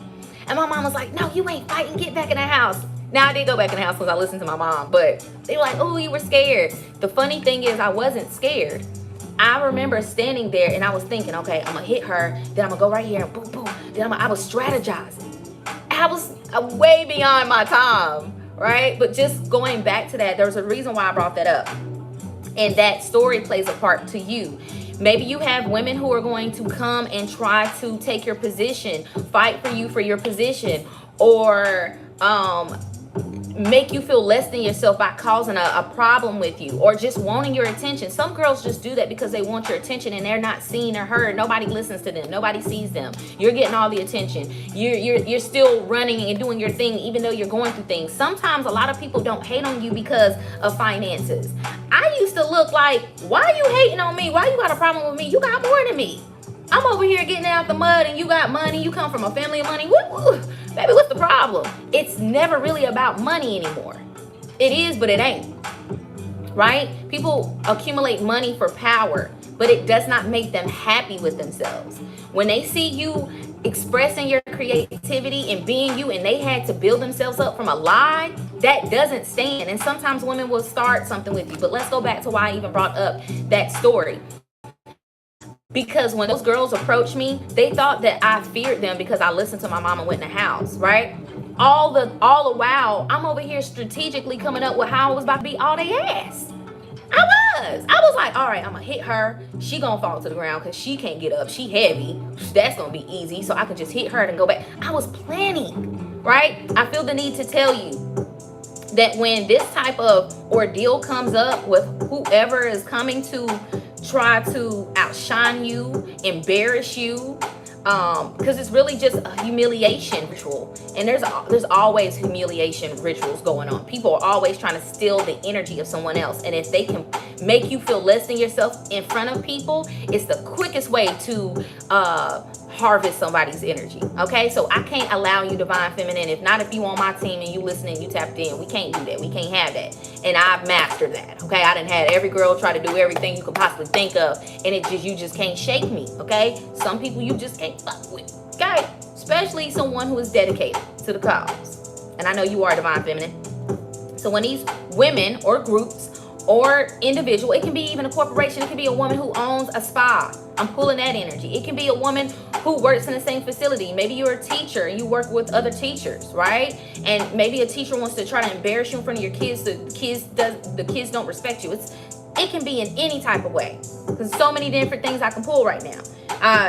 A: And my mom was like, no, you ain't fighting. Get back in the house. Now, I did go back in the house because I listened to my mom. But they were like, oh, you were scared. The funny thing is, I wasn't scared. I remember standing there, and I was thinking, okay, I'm going to hit her. Then I'm going to go right here and boom, boom. Then I was strategizing. way beyond my time, right? But just going back to that, there's a reason why I brought that up. And that story plays a part to you. Maybe you have women who are going to come and try to take your position, fight for you for your position, or make you feel less than yourself by causing a problem with you, or just wanting your attention. Some girls just do that because they want your attention and they're not seen or heard. Nobody listens to them. Nobody sees them. You're getting all the attention. You're still running and doing your thing even though you're going through things. Sometimes a lot of people don't hate on you because of finances. I used to look like, why are you hating on me? Why you got a problem with me? You got more than me. I'm over here getting out the mud and you got money. You come from a family of money. Woo. Baby, what's the problem? It's never really about money anymore. It is, but it ain't. Right? People accumulate money for power, but it does not make them happy with themselves. When they see you expressing your creativity and being you, and they had to build themselves up from a lie, that doesn't stand. And sometimes women will start something with you. But let's go back to why I even brought up that story. Because when those girls approached me, they thought that I feared them because I listened to my mom and went in the house, right? All the while, I'm over here strategically coming up with how I was about to beat all they ass. I was like, all right, I'm gonna hit her. She gonna fall to the ground because she can't get up. She heavy. That's gonna be easy. So I could just hit her and go back. I was planning, right? I feel the need to tell you that when this type of ordeal comes up with whoever is coming to try to outshine you, embarrass you, because it's really just a humiliation ritual. And there's always humiliation rituals going on. People are always trying to steal the energy of someone else. And if they can make you feel less than yourself in front of people, it's the quickest way to harvest somebody's energy. Okay, so I can't allow you, divine feminine. If you on my team and you listening, you tapped in, we can't do that. We can't have that. And I've mastered that. Okay, I done had every girl try to do everything you could possibly think of, and you just can't shake me. Okay, some people you just can't fuck with. Okay, especially someone who is dedicated to the cause. And I know you are, divine feminine. So when these women or groups or individual, it can be even a corporation, it can be a woman who owns a spa. I'm pulling that energy. It can be a woman who works in the same facility. Maybe you're a teacher and you work with other teachers, right? And maybe a teacher wants to try to embarrass you in front of your kids so the kids don't respect you. It can be in any type of way. There's so many different things I can pull right now.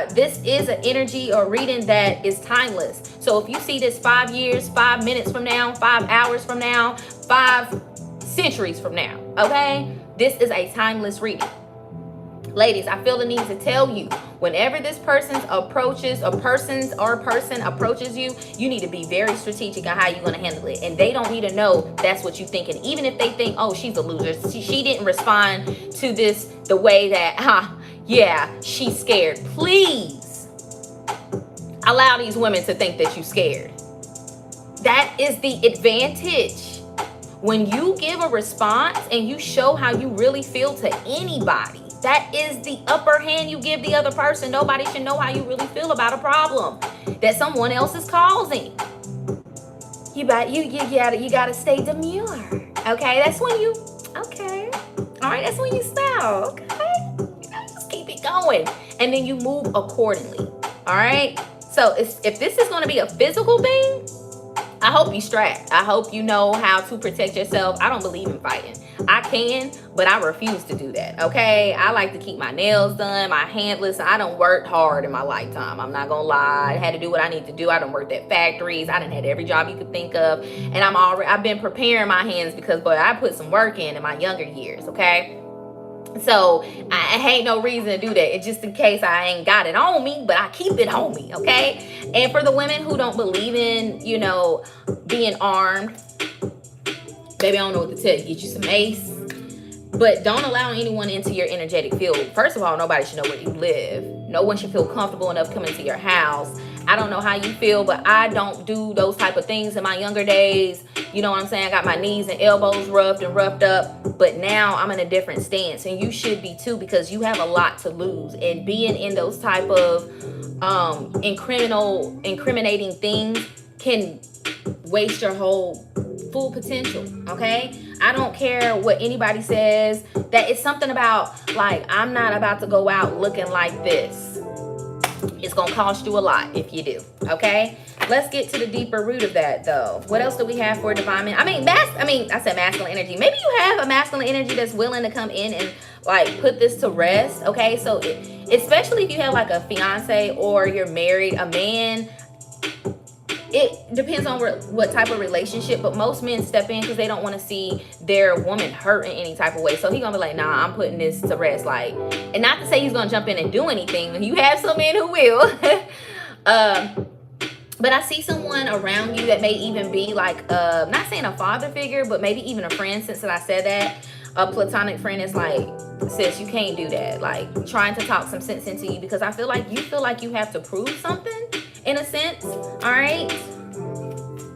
A: This is an energy or reading that is timeless. So if you see this 5 years, 5 minutes from now, 5 hours from now, 5 centuries from now, okay? This is a timeless reading. Ladies, I feel the need to tell you, whenever this person approaches you, you need to be very strategic on how you're going to handle it. And they don't need to know that's what you're thinking. Even if they think, oh, she's a loser. She didn't respond to this the way that, yeah, she's scared. Please allow these women to think that you're scared. That is the advantage. When you give a response and you show how you really feel to anybody, that is the upper hand you give the other person. Nobody should know how you really feel about a problem that someone else is causing. You gotta stay demure. Okay, that's when you, okay. All right, that's when you smile, okay? You gotta just keep it going. And then you move accordingly, all right? So if this is gonna be a physical thing, I hope you strapped. I hope you know how to protect yourself. I don't believe in fighting. I can, but I refuse to do that, okay? I like to keep my nails done, my hand, listen, I done worked hard in my lifetime. I'm not gonna lie. I had to do what I need to do. I done worked at factories. I done had every job you could think of. And I've been preparing my hands because, boy, I put some work in my younger years, okay? So I ain't no reason to do that. It's just in case I ain't got it on me, but I keep it on me, okay? And for the women who don't believe in, being armed, baby, I don't know what to tell you. Get you some mace. But don't allow anyone into your energetic field. First of all, nobody should know where you live. No one should feel comfortable enough coming to your house. I don't know how you feel, but I don't do those type of things in my younger days. You know what I'm saying? I got my knees and elbows roughed up. But now I'm in a different stance. And you should be too, because you have a lot to lose. And being in those type of incriminating things can waste your whole full potential, okay? I don't care what anybody says. That it's something about, like, I'm not about to go out looking like this. It's gonna cost you a lot if you do, okay? Let's get to the deeper root of that, though. What else do we have for divine men? I said masculine energy. Maybe you have a masculine energy that's willing to come in and like put this to rest. Okay, so especially if you have like a fiance or you're married, a man. It depends on what type of relationship, but most men step in because they don't want to see their woman hurt in any type of way. So he's gonna be like, nah, I'm putting this to rest. Like, and not to say he's gonna jump in and do anything. You have some men who will. But I see someone around you that may even be like, not saying a father figure, but maybe even a friend, since I said that. A platonic friend is like, sis, you can't do that. Like, trying to talk some sense into you because I feel like you have to prove something in a sense. All right.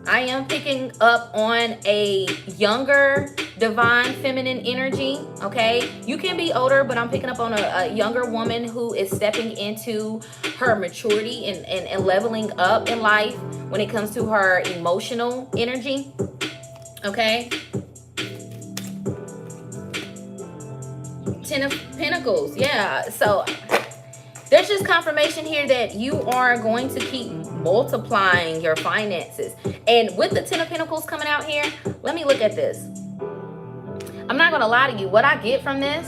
A: I am picking up on a younger divine feminine energy. Okay, you can be older, but I'm picking up on a younger woman who is stepping into her maturity and leveling up in life when it comes to her emotional energy. Okay, Ten of Pentacles. Yeah, so there's just confirmation here that you are going to keep multiplying your finances. And with the Ten of Pentacles coming out here, let me look at this. I'm not going to lie to you. What I get from this,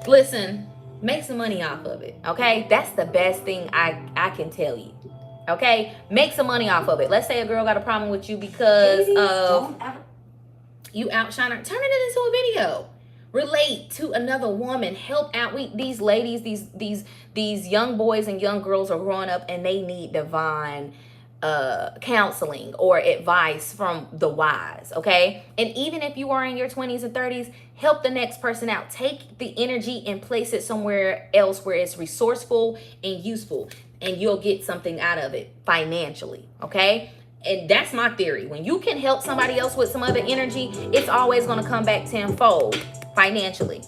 A: listen, make some money off of it. Okay? That's the best thing I can tell you. Okay? Make some money off of it. Let's say a girl got a problem with you because of you outshine her. Turn it into a video. Relate to another woman, help out. These ladies, these young boys and young girls are growing up and they need divine counseling or advice from the wise. Okay, and even if you are in your 20s and 30s, help the next person out. Take the energy and place it somewhere else where it's resourceful and useful, and you'll get something out of it financially. Okay, and that's my theory. When you can help somebody else with some other energy, it's always going to come back tenfold financially.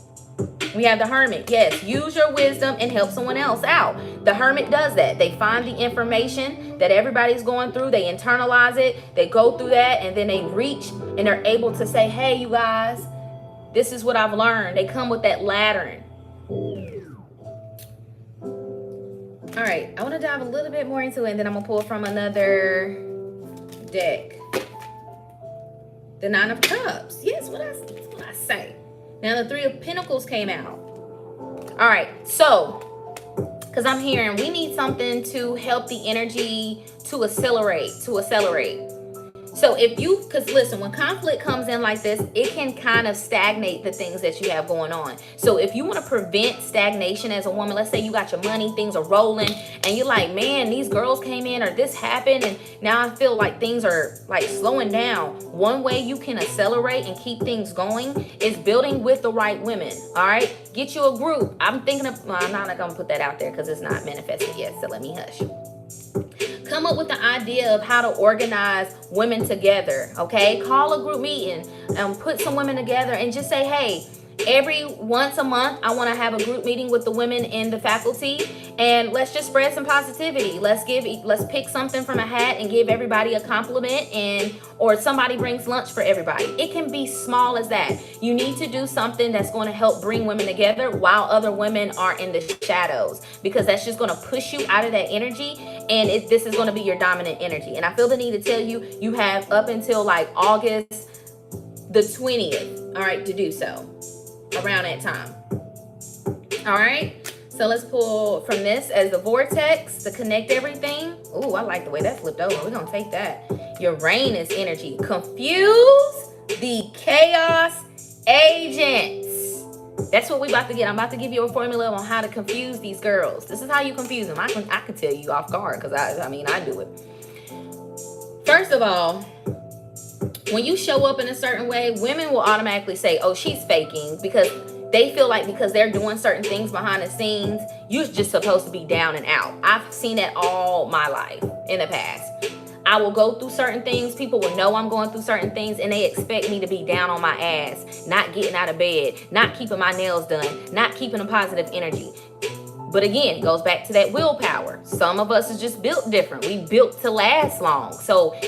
A: We have the Hermit. Yes, use your wisdom and help someone else out. The Hermit does that. They find the information that everybody's going through. They internalize it. They go through that and then they reach and they're able to say, hey, you guys, this is what I've learned. They come with that Lateran. All right, I want to dive a little bit more into it and then I'm going to pull from another deck. The Nine of Cups. Yes, that's what I say. Now the Three of Pentacles came out. All right, so because I'm hearing we need something to help the energy to accelerate. So if you, because listen, when conflict comes in like this, it can kind of stagnate the things that you have going on. So if you want to prevent stagnation as a woman, let's say you got your money, things are rolling, and you're like, man, these girls came in or this happened, and now I feel like things are like slowing down. One way you can accelerate and keep things going is building with the right women. All right, get you a group. I'm thinking of, well, I'm not gonna put that out there because it's not manifested yet, so let me hush. Come up with the idea of how to organize women together, okay? Call a group meeting and put some women together and just say, hey, every once a month, I want to have a group meeting with the women in the faculty and let's just spread some positivity. Let's pick something from a hat and give everybody a compliment or somebody brings lunch for everybody. It can be small as that. You need to do something that's going to help bring women together while other women are in the shadows, because that's just going to push you out of that energy and this is going to be your dominant energy. And I feel the need to tell you, you have up until like August the 20th, all right, to do so. Around that time. All right, so let's pull from this as the vortex to connect everything. Oh, I like the way that flipped over. We're gonna take that. Uranus energy. Confuse the chaos agents. That's what we about to get. I'm about to give you a formula on how to confuse these girls. This is how you confuse them. I can tell you off guard because I do it. First of all, when you show up in a certain way, women will automatically say, oh, she's faking, because they feel like because they're doing certain things behind the scenes, you're just supposed to be down and out. I've seen that all my life in the past. I will go through certain things. People will know I'm going through certain things and they expect me to be down on my ass, not getting out of bed, not keeping my nails done, not keeping a positive energy. But again, it goes back to that willpower. Some of us is just built different. We built to last long. So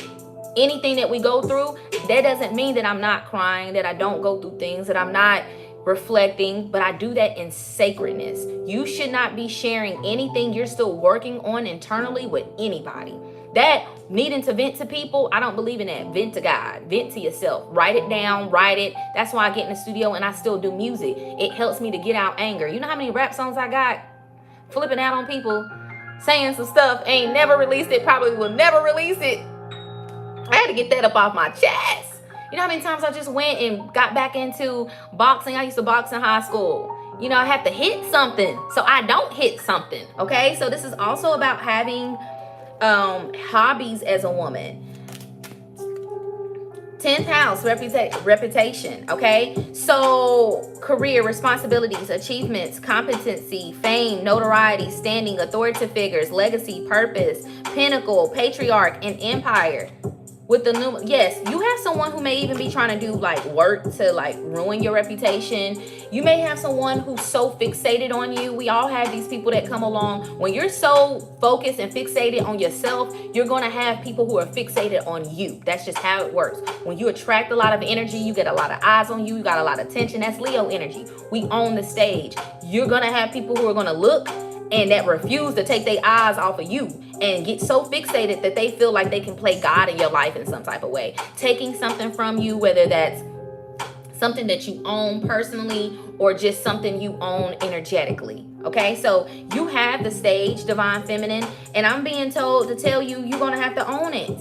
A: anything that we go through, that doesn't mean that I'm not crying, that I don't go through things, that I'm not reflecting, but I do that in sacredness. You should not be sharing anything you're still working on internally with anybody. That needing to vent to people, I don't believe in that. Vent to God, vent to yourself, write it down, write it. That's why I get in the studio and I still do music. It helps me to get out anger. You know how many rap songs I got flipping out on people, saying some stuff, ain't never released it, probably will never release it. I had to get that up off my chest. You know how many times I just went and got back into boxing? I used to box in high school. You know, I have to hit something so I don't hit something, okay? So this is also about having hobbies as a woman. 10th house, reputation, okay? So career, responsibilities, achievements, competency, fame, notoriety, standing, authoritative figures, legacy, purpose, pinnacle, patriarch, and empire. With the new, yes, you have someone who may even be trying to do like work to like ruin your reputation. You may have someone who's so fixated on you. We all have these people that come along. When you're so focused and fixated on yourself, you're going to have people who are fixated on you. That's just how it works. When you attract a lot of energy, you get a lot of eyes on you. You got a lot of attention. That's Leo energy. We own the stage. You're going to have people who are going to look and that refuse to take their eyes off of you and get so fixated that they feel like they can play God in your life in some type of way. Taking something from you, whether that's something that you own personally or just something you own energetically. Okay, so you have the stage, divine feminine, and I'm being told to tell you, you're going to have to own it.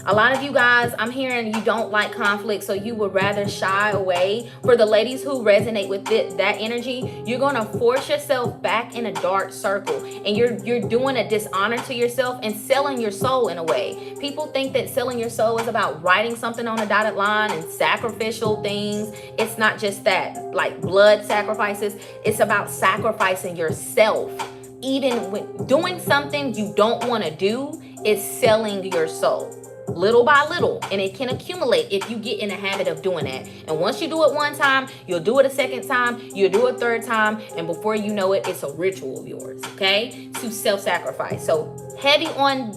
A: A lot of you guys, I'm hearing you don't like conflict, so you would rather shy away. For the ladies who resonate with that energy, you're going to force yourself back in a dark circle, and you're doing a dishonor to yourself and selling your soul in a way. People think that selling your soul is about writing something on a dotted line and sacrificial things. It's not just that, like blood sacrifices. It's about sacrificing yourself. Even when doing something you don't want to do is selling your soul. Little by little, and it can accumulate if you get in the habit of doing that. And once you do it one time, you'll do it a second time, you'll do it a third time, and before you know it, it's a ritual of yours, okay? To self-sacrifice. So heavy on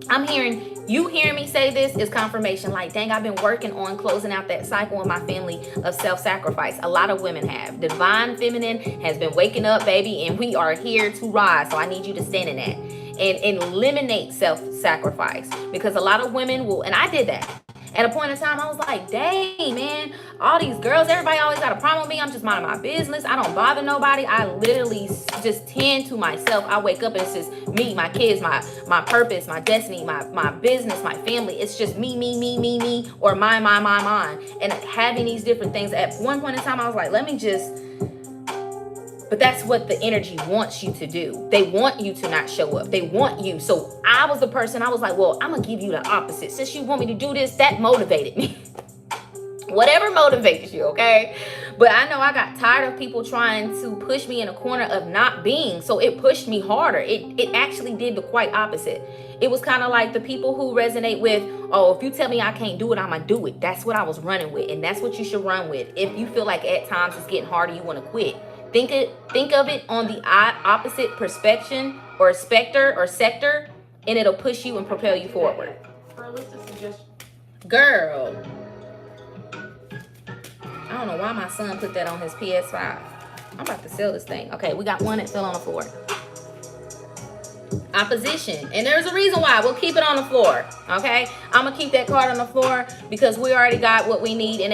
A: I'm hearing you hearing me say this is confirmation. Like, dang, I've been working on closing out that cycle in my family of self-sacrifice. A lot of women have. Divine feminine has been waking up, baby, and we are here to rise. So I need you to stand in that and eliminate self-sacrifice, because a lot of women will, and I did that. At a point in time, I was like, dang, man, all these girls, everybody always got a problem with me. I'm just minding my business. I don't bother nobody. I literally just tend to myself. I wake up and it's just me, my kids, my purpose, my destiny, my business, my family. It's just me, or mine. And having these different things. At one point in time, I was like, let me just... But that's what the energy wants you to do. They want you to not show up. They want you. So I was the person, I was like, well, I'm going to give you the opposite. Since you want me to do this, that motivated me. Whatever motivates you, okay? But I know I got tired of people trying to push me in a corner of not being. So it pushed me harder. It actually did the quite opposite. It was kind of like the people who resonate with, oh, if you tell me I can't do it, I'm going to do it. That's what I was running with. And that's what you should run with. If you feel like at times it's getting harder, you want to quit. Think of it on the opposite perspective or specter or sector, and it'll push you and propel you forward. Girl, I don't know why my son put that on his PS5. I'm about to sell this thing. Okay, we got one that fell on the floor. Opposition, and there's a reason why. We'll keep it on the floor, okay? I'm gonna keep that card on the floor because we already got what we need, and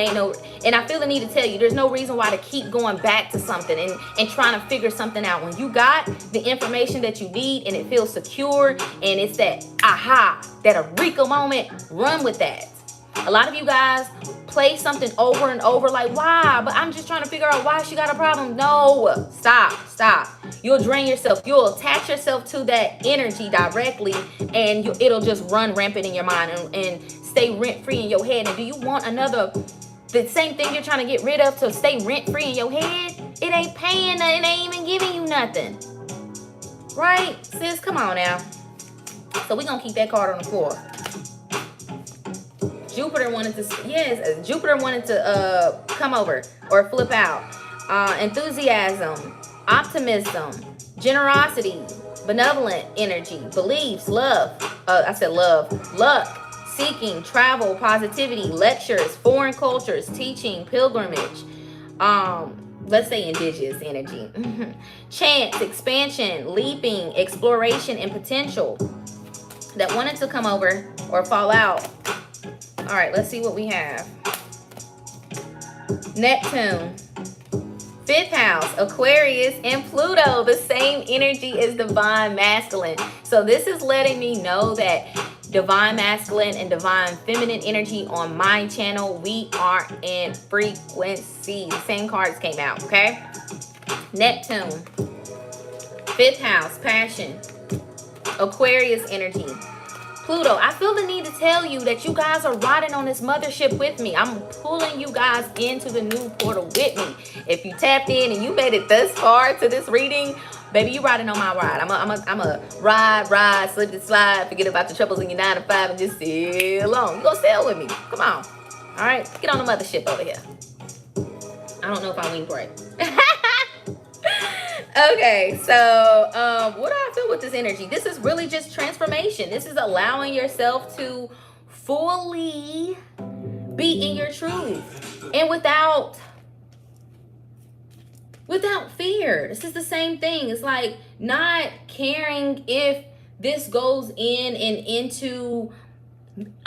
A: and I feel the need to tell you, there's no reason why to keep going back to something and trying to figure something out. When you got the information that you need and it feels secure and it's that aha, that eureka moment, run with that. A lot of you guys play something over and over like, why? But I'm just trying to figure out why she got a problem. No, stop. You'll drain yourself. You'll attach yourself to that energy directly, and it'll just run rampant in your mind and stay rent-free in your head. And do you want the same thing you're trying to get rid of to stay rent-free in your head? It ain't paying nothing. It ain't even giving you nothing. Right, sis? Come on now. So we're going to keep that card on the floor. Jupiter wanted to come over or flip out. Enthusiasm, optimism, generosity, benevolent energy, beliefs, love. Luck, seeking, travel, positivity, lectures, foreign cultures, teaching, pilgrimage, Let's say indigenous energy. Chance, expansion, leaping, exploration, and potential that wanted to come over or fall out. All right, let's see what we have. Neptune, 5th house, Aquarius, and Pluto, the same energy as divine masculine. So this is letting me know that divine masculine and divine feminine energy on my channel, we are in frequency. The same cards came out, okay? Neptune, 5th house, passion, Aquarius energy. Pluto, I feel the need to tell you that you guys are riding on this mothership with me. I'm pulling you guys into the new portal with me. If you tapped in and you made it this far to this reading, baby, you riding on my ride. I'm a ride, slip and slide, forget about the troubles in your 9 to 5 and just sail on. You gonna sail with me. Come on. All right, get on the mothership over here. I don't know if I winged right. Okay, so what do I feel with this energy? This is really just transformation. This is allowing yourself to fully be in your truth and without fear. This is the same thing. It's like not caring if this goes in and into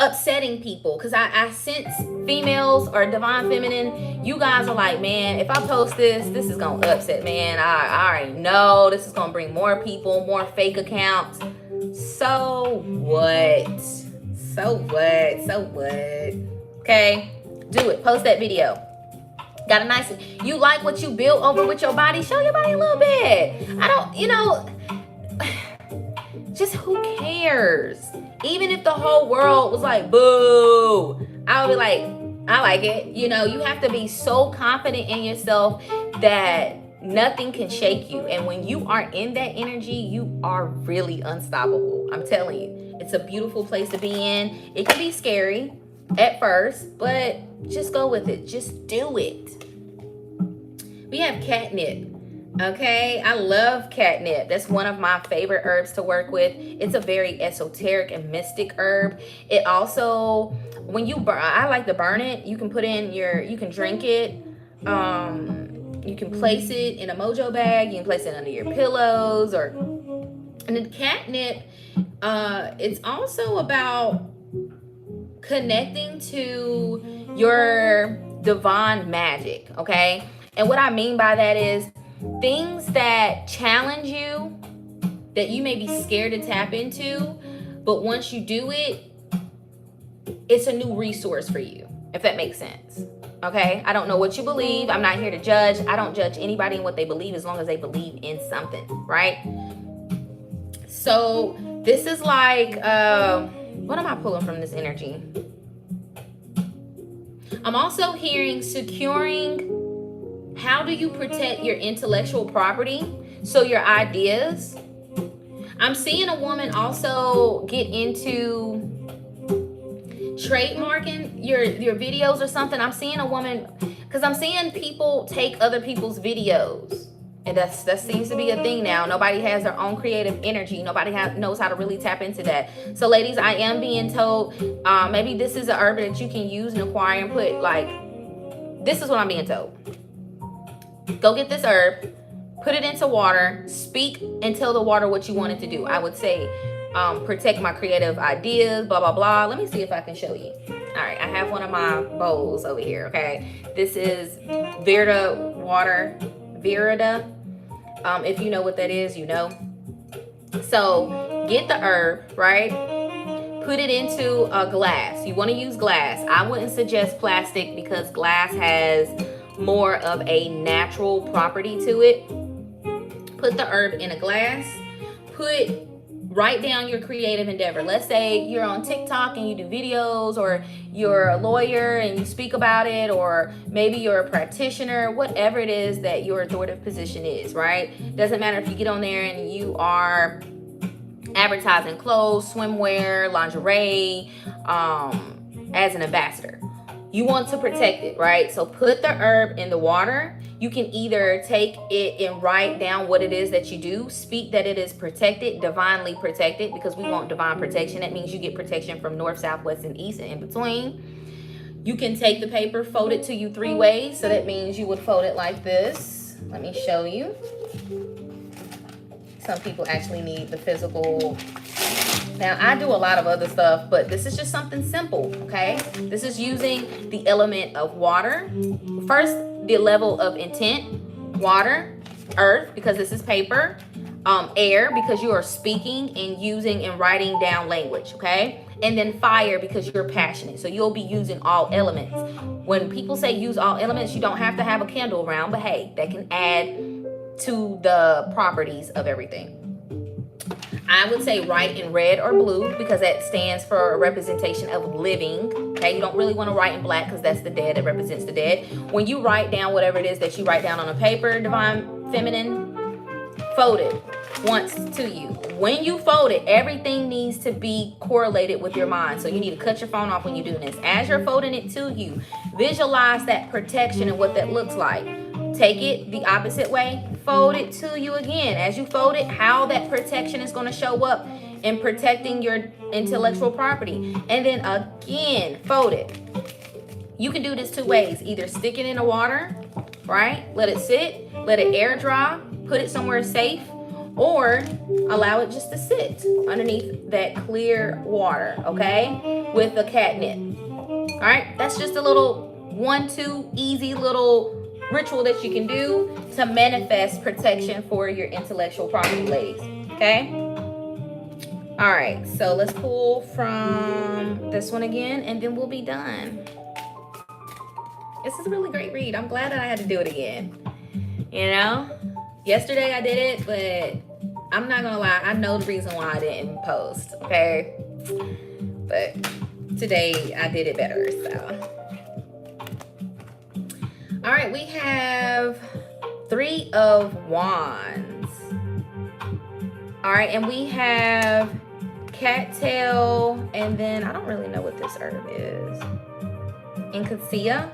A: upsetting people, because I sense females or divine feminine, you guys are like, man, if I post this is gonna upset, man. I already know this is gonna bring more people, more fake accounts. So what? Okay, do it. Post that video. Got a nice, you like what you built over with your body, show your body a little bit. I don't, just who cares? Even if the whole world was like, boo, I would be like, I like it. You have to be so confident in yourself that nothing can shake you. And when you are in that energy, you are really unstoppable. I'm telling you, it's a beautiful place to be in. It can be scary at first, but just go with it. Just do it. We have catnip. Okay, I love catnip. That's one of my favorite herbs to work with. It's a very esoteric and mystic herb. It also, when you burn, I like to burn it. You can put in you can drink it. You can place it in a mojo bag. You can place it under your pillows, and then catnip, it's also about connecting to your divine magic, okay? And what I mean by that is things that challenge you, that you may be scared to tap into, but once you do it, it's a new resource for you, if that makes sense. Okay? I don't know what you believe. I'm not here to judge. I don't judge anybody in what they believe as long as they believe in something, right? So this is like, what am I pulling from this energy? I'm also hearing securing. How do you protect your intellectual property? So your ideas. I'm seeing a woman also get into trademarking your videos or something. I'm seeing a woman, because I'm seeing people take other people's videos. And that seems to be a thing now. Nobody has their own creative energy. Nobody knows how to really tap into that. So ladies, I am being told, maybe this is an herb that you can use and acquire and put, like, this is what I'm being told. Go get this herb, put it into water, speak and tell the water what you want it to do. I would say, protect my creative ideas, blah, blah, blah. Let me see if I can show you. All right, I have one of my bowls over here, okay? This is Virida water, Virida. If you know what that is, you know. So get the herb, right? Put it into a glass. You want to use glass. I wouldn't suggest plastic because glass has more of a natural property to it. Put the herb in a glass. Write down your creative endeavor. Let's say you're on TikTok and you do videos, or you're a lawyer and you speak about it, or maybe you're a practitioner, whatever it is that your authoritative position is, right? Doesn't matter if you get on there and you are advertising clothes, swimwear, lingerie, as an ambassador. You want to protect it, right? So put the herb in the water. You can either take it and write down what it is that you do. Speak that it is protected, divinely protected, because we want divine protection. That means you get protection from north, south, west, and east, and in between. You can take the paper, fold it to you 3 ways. So that means you would fold it like this. Let me show you. Some people actually need the physical. Now, I do a lot of other stuff, but this is just something simple, okay? This is using the element of water. First, the level of intent, water, earth, because this is paper, air, because you are speaking and using and writing down language, okay? And then fire, because you're passionate. So you'll be using all elements. When people say use all elements, you don't have to have a candle around, but hey, that can add to the properties of everything. I would say write in red or blue because that stands for a representation of living. Okay, you don't really want to write in black because that's the dead. It represents the dead. When you write down whatever it is that you write down on a paper, Divine Feminine, fold it once to you. When you fold it, everything needs to be correlated with your mind. So you need to cut your phone off when you're doing this. As you're folding it to you, visualize that protection and what that looks like. Take it the opposite way, fold it to you again. As you fold it, how that protection is going to show up in protecting your intellectual property. And then again, fold it. You can do this 2 ways. Either stick it in the water, right? Let it sit, let it air dry, put it somewhere safe, or allow it just to sit underneath that clear water, okay? With the catnip. All right, that's just a little 1-2 easy little ritual that you can do to manifest protection for your intellectual property, ladies. Okay? All right, so let's pull from this one again, and then we'll be done. This is a really great read. I'm glad that I had to do it again. You know? Yesterday I did it, but I'm not gonna lie, I know the reason why I didn't post, okay? But today I did it better, so. All right, we have 3 of Wands. All right, and we have cattail, and then I don't really know what this herb is. Incacia.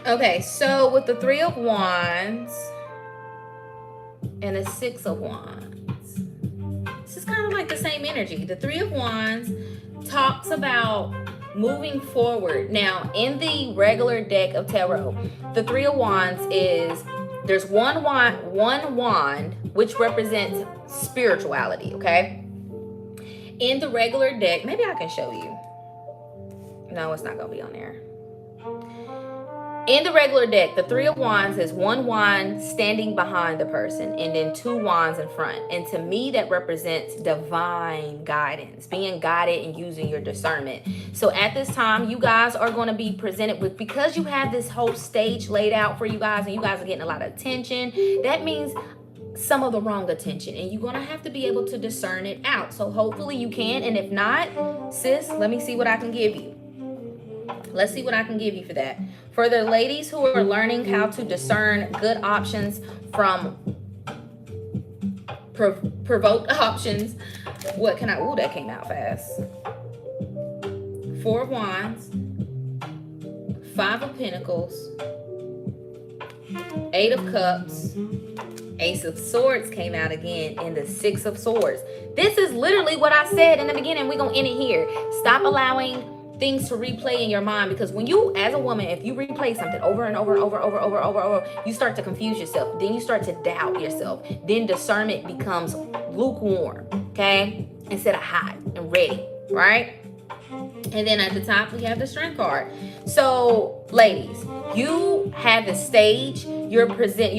A: Okay, so with the 3 of Wands and a 6 of Wands, this is kind of like the same energy. The 3 of Wands talks about moving forward. Now, in the regular deck of tarot, the 3 of Wands is, there's one wand, which represents spirituality, okay? In the regular deck, maybe I can show you. No, it's not going to be on there. In the regular deck, the 3 of Wands is 1 wand standing behind the person and then 2 wands in front. And to me, that represents divine guidance, being guided and using your discernment. So at this time, you guys are going to be presented with, because you have this whole stage laid out for you guys and you guys are getting a lot of attention, that means some of the wrong attention, and you're going to have to be able to discern it out. So hopefully you can. And if not, sis, let me see what I can give you. Let's see what I can give you for that. For the ladies who are learning how to discern good options from provoked options, what can I, ooh, that came out fast. 4 of Wands, 5 of Pentacles, 8 of Cups, Ace of Swords came out again, and the 6 of Swords. This is literally what I said in the beginning. We're going to end it here. Stop allowing things to replay in your mind, because when you, as a woman, if you replay something over and over and over, you start to confuse yourself. Then you start to doubt yourself. Then discernment becomes lukewarm, okay? Instead of hot and ready, right? And then at the top, we have the Strength card. So, ladies, you have the stage. You're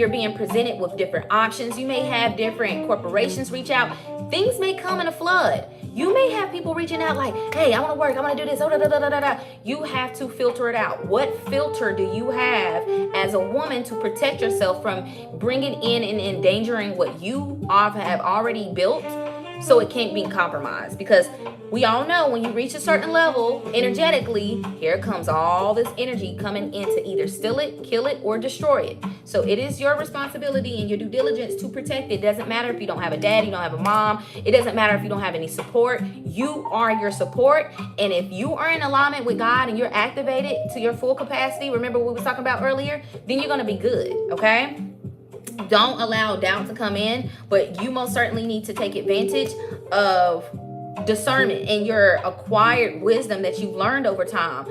A: being presented with different options. You may have different corporations reach out. Things may come in a flood. You may have people reaching out like, hey, I want to work. I want to do this. You have to filter it out. What filter do you have as a woman to protect yourself from bringing in and endangering what you have already built, so it can't be compromised? Because we all know when you reach a certain level energetically, here comes all this energy coming in to either steal it, kill it, or destroy it. So it is your responsibility and your due diligence to protect it. It doesn't matter if you don't have a dad, you don't have a mom. It doesn't matter if you don't have any support. You are your support. And if you are in alignment with God and you're activated to your full capacity, remember what we was talking about earlier, then you're going to be good, okay? Don't allow doubt to come in, but you most certainly need to take advantage of discernment and your acquired wisdom that you've learned over time.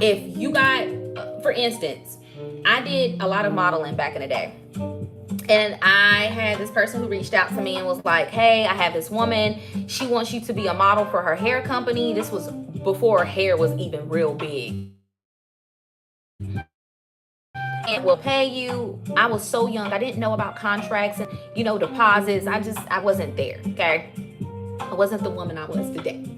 A: If you got, for instance, I did a lot of modeling back in the day. And I had this person who reached out to me and was like, hey, I have this woman. She wants you to be a model for her hair company. This was before hair was even real big. And we'll pay you. I was so young. I didn't know about contracts and, deposits. I wasn't there. Okay. I wasn't the woman I was today.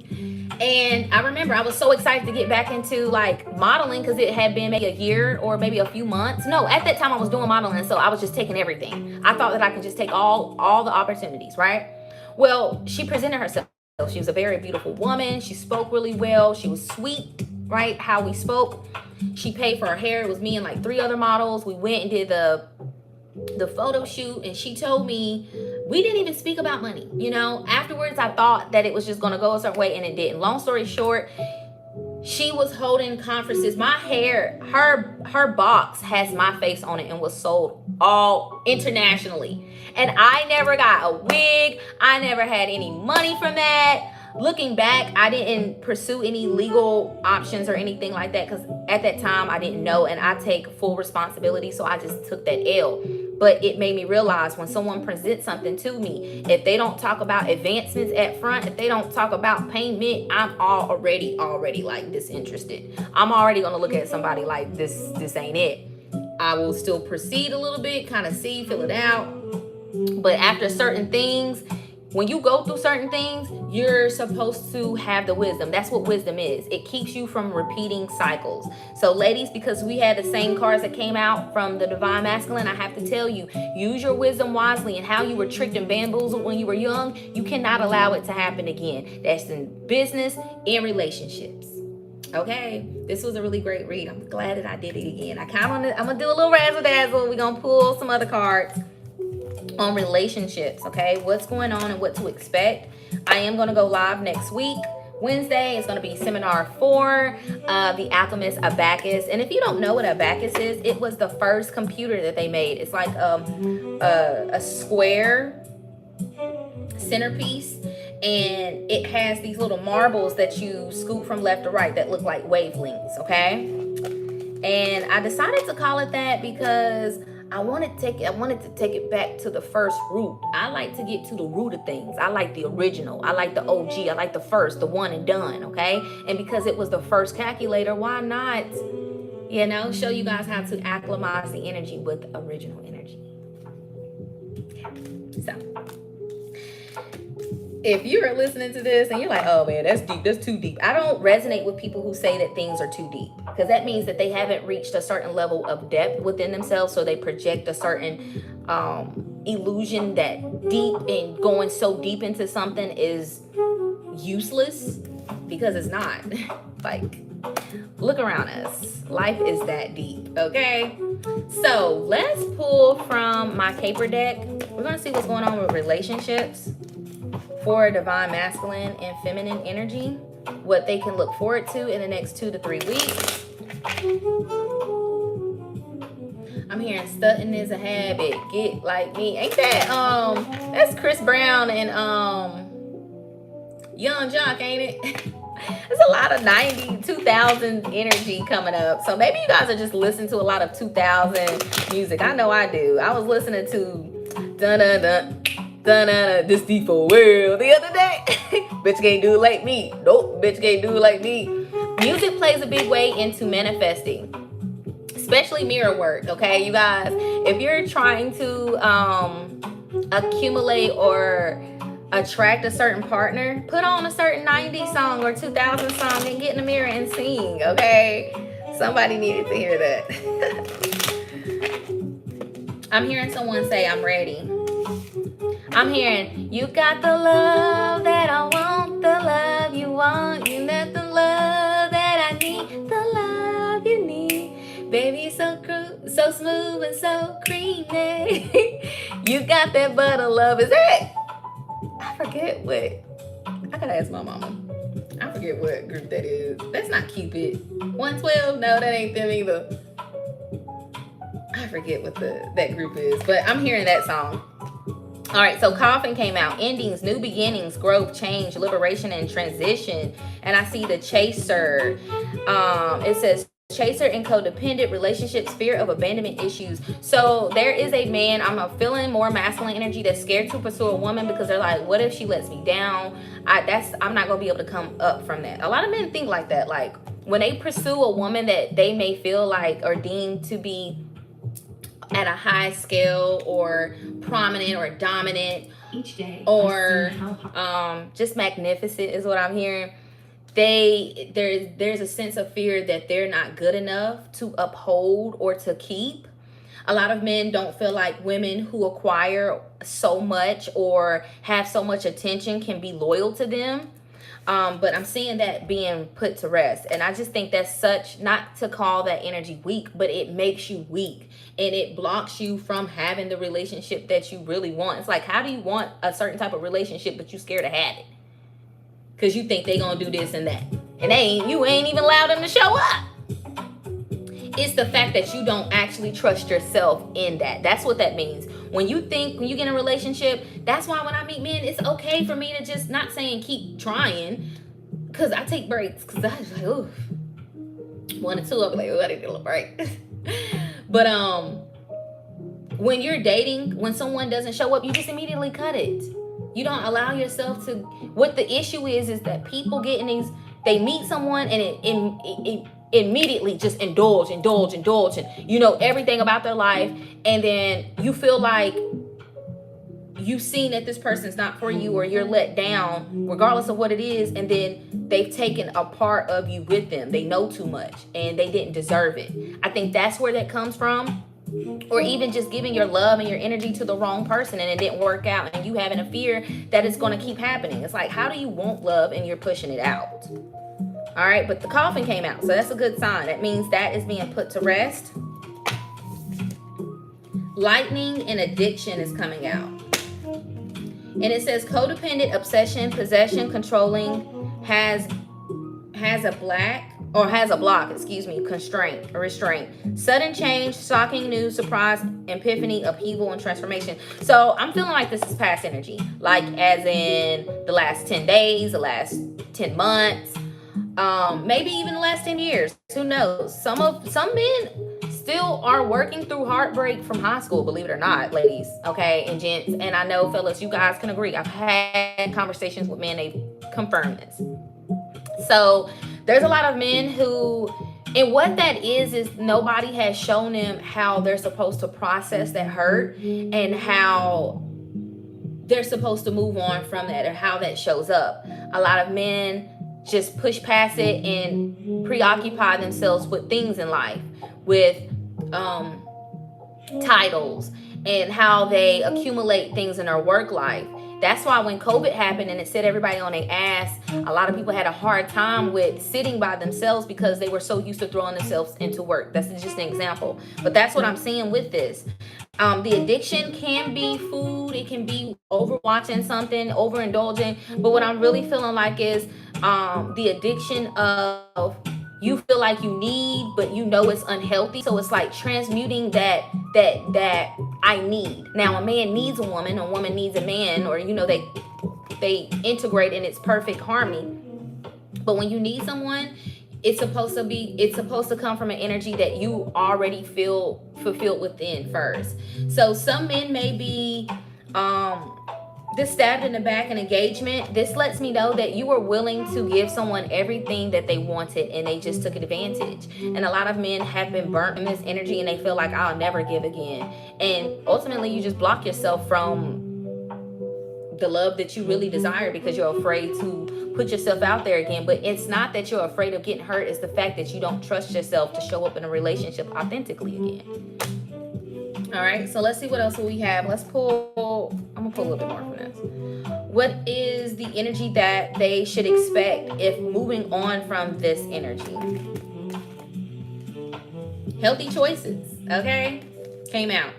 A: And I remember I was so excited to get back into like modeling because it had been maybe a year or maybe a few months. No, at that time I was doing modeling, so I was just taking everything. I thought that I could just take all the opportunities, right? Well, she presented herself. She was a very beautiful woman. She spoke really well. She was sweet, right? How we spoke. She paid for her hair. It was me and like 3 other models. We went and did the photo shoot, and she told me, we didn't even speak about money. Afterwards I thought that it was just going to go a certain way, and it didn't. Long story short, she was holding conferences. My hair, her box has my face on it and was sold all internationally, and I never got a wig. I never had any money from that. Looking back, I didn't pursue any legal options or anything like that because at that time I didn't know, and I take full responsibility, so I just took that L. But it made me realize when someone presents something to me, if they don't talk about advancements at front, if they don't talk about payment, I'm already like disinterested. I'm already gonna look at somebody like this ain't it. I will still proceed a little bit, kind of see, fill it out. But after certain things, when you go through certain things, you're supposed to have the wisdom. That's what wisdom is. It keeps you from repeating cycles. So ladies, because we had the same cards that came out from the Divine Masculine, I have to tell you, use your wisdom wisely. And how you were tricked and bamboozled when you were young, you cannot allow it to happen again. That's in business and relationships. Okay, this was a really great read. I'm glad that I did it again. I'm gonna do a little razzle dazzle. We're gonna pull some other cards on relationships. Okay, what's going on and what to expect. I am going to go live next week. Wednesday is going to be seminar 4 of the Alchemist Abacus. And if you don't know what Abacus is, it was the first computer that they made. It's like a square centerpiece, and it has these little marbles that you scoop from left to right that look like wavelengths. Okay, and I decided to call it that because I wanted to take it back to the first root. I like to get to the root of things. I like the original. I like the OG. I like the first, the one and done, okay? And because it was the first calculator, why not, show you guys how to acclimatize the energy with original energy. So, if you're listening to this and you're like, oh man, that's deep, that's too deep. I don't resonate with people who say that things are too deep, because that means that they haven't reached a certain level of depth within themselves. So they project a certain illusion that deep and going so deep into something is useless, because it's not. Like, look around us. Life is that deep, okay? So let's pull from my caper deck. We're going to see what's going on with relationships for Divine Masculine and Feminine energy, what they can look forward to in the next 2 to 3 weeks. I'm hearing stunting is a habit. Get like me. Ain't that that's Chris Brown and Young Jock, ain't it? There's a lot of 90s, 2000s energy coming up. So maybe you guys are just listening to a lot of 2000 music. I know I do. I was listening to dun dun dun dun dun this default world the other day. Bitch can't do it like me. Nope, bitch can't do it like me. Music plays a big way into manifesting, especially mirror work. Okay, you guys, if you're trying to accumulate or attract a certain partner, put on a certain 90s song or 2000 song and get in the mirror and sing. Okay, somebody needed to hear that. I'm hearing someone say, I'm ready. I'm hearing, you got the love that I want, the love you want, you got the love that I need, the love you need. Baby, so smooth and so creamy. You got that butter love. Is that? I forget what. I gotta ask my mama. I forget what group that is. That's not Cupid. 112? No, that ain't them either. I forget what that group is, but I'm hearing that song. All right, so Coffin came out. Endings, new beginnings, growth, change, liberation, and transition. And I see the Chaser. It says chaser and codependent relationships, fear of abandonment issues. So there is a man, I'm feeling more masculine energy, that's scared to pursue a woman because they're like, what if she lets me down? I'm not gonna be able to come up from that. A lot of men think like that. Like when they pursue a woman that they may feel like or deem to be at a high scale or prominent or dominant each day, or just magnificent is what I'm hearing. There's a sense of fear that they're not good enough to uphold or to keep. A lot of men don't feel like women who acquire so much or have so much attention can be loyal to them. But I'm seeing that being put to rest. And I just think that's such, not to call that energy weak, but it makes you weak. And it blocks you from having the relationship that you really want. It's like, how do you want a certain type of relationship, but you scared to have it? Because you think they going to do this and that. And you ain't even allowed them to show up. It's the fact that you don't actually trust yourself in that. That's what that means. When you get in a relationship, that's why when I meet men, it's okay for me to just, not saying keep trying, because I take breaks, because I just like, ooh, 1 or 2, I'll be like, oh, I need a little break. But when you're dating, when someone doesn't show up, you just immediately cut it. You don't allow yourself to. What the issue is that people get in these, they meet someone and it immediately just indulge, and you know everything about their life, and then you feel like you've seen that this person's not for you, or you're let down regardless of what it is, and then they've taken a part of you with them. They know too much and they didn't deserve it. I think that's where that comes from. Or even just giving your love and your energy to the wrong person and it didn't work out, and you having a fear that it's going to keep happening. It's like, how do you want love and you're pushing it out? All right, but the Coffin came out, so that's a good sign. That means that is being put to rest. Lightning and addiction is coming out. And it says codependent, obsession, possession, controlling, has a block, constraint or restraint. Sudden change, shocking news, surprise, epiphany, upheaval, and transformation. So I'm feeling like this is past energy. Like as in the last 10 days, the last 10 months, maybe even the last 10 years. Who knows? Some men still are working through heartbreak from high school, believe it or not, ladies, okay, and gents. And I know, fellas, you guys can agree. I've had conversations with men, they confirm this. So there's a lot of men who, and what that is nobody has shown them how they're supposed to process that hurt and how they're supposed to move on from that, or how that shows up. A lot of men just push past it and preoccupy themselves with things in life, with titles, and how they accumulate things in their work life. That's why when COVID happened and it set everybody on their ass, a lot of people had a hard time with sitting by themselves because they were so used to throwing themselves into work. That's just an example. But that's what I'm seeing with this. The addiction can be food. It can be overwatching something, overindulging. But what I'm really feeling like is the addiction of you feel like you need, but you know it's unhealthy. So it's like transmuting that I need. Now a man needs a woman needs a man, or you know, they integrate in its perfect harmony. But when you need someone, it's supposed to come from an energy that you already feel fulfilled within first. So some men may be this stabbed in the back in engagement. This lets me know that you were willing to give someone everything that they wanted and they just took advantage. And a lot of men have been burnt in this energy and they feel like, I'll never give again. And ultimately you just block yourself from the love that you really desire because you're afraid to put yourself out there again. But it's not that you're afraid of getting hurt. It's the fact that you don't trust yourself to show up in a relationship authentically again. All right, so let's see what else we have. I'm gonna pull a little bit more from this. What is the energy that they should expect if moving on from this energy? Healthy choices, okay? Came out.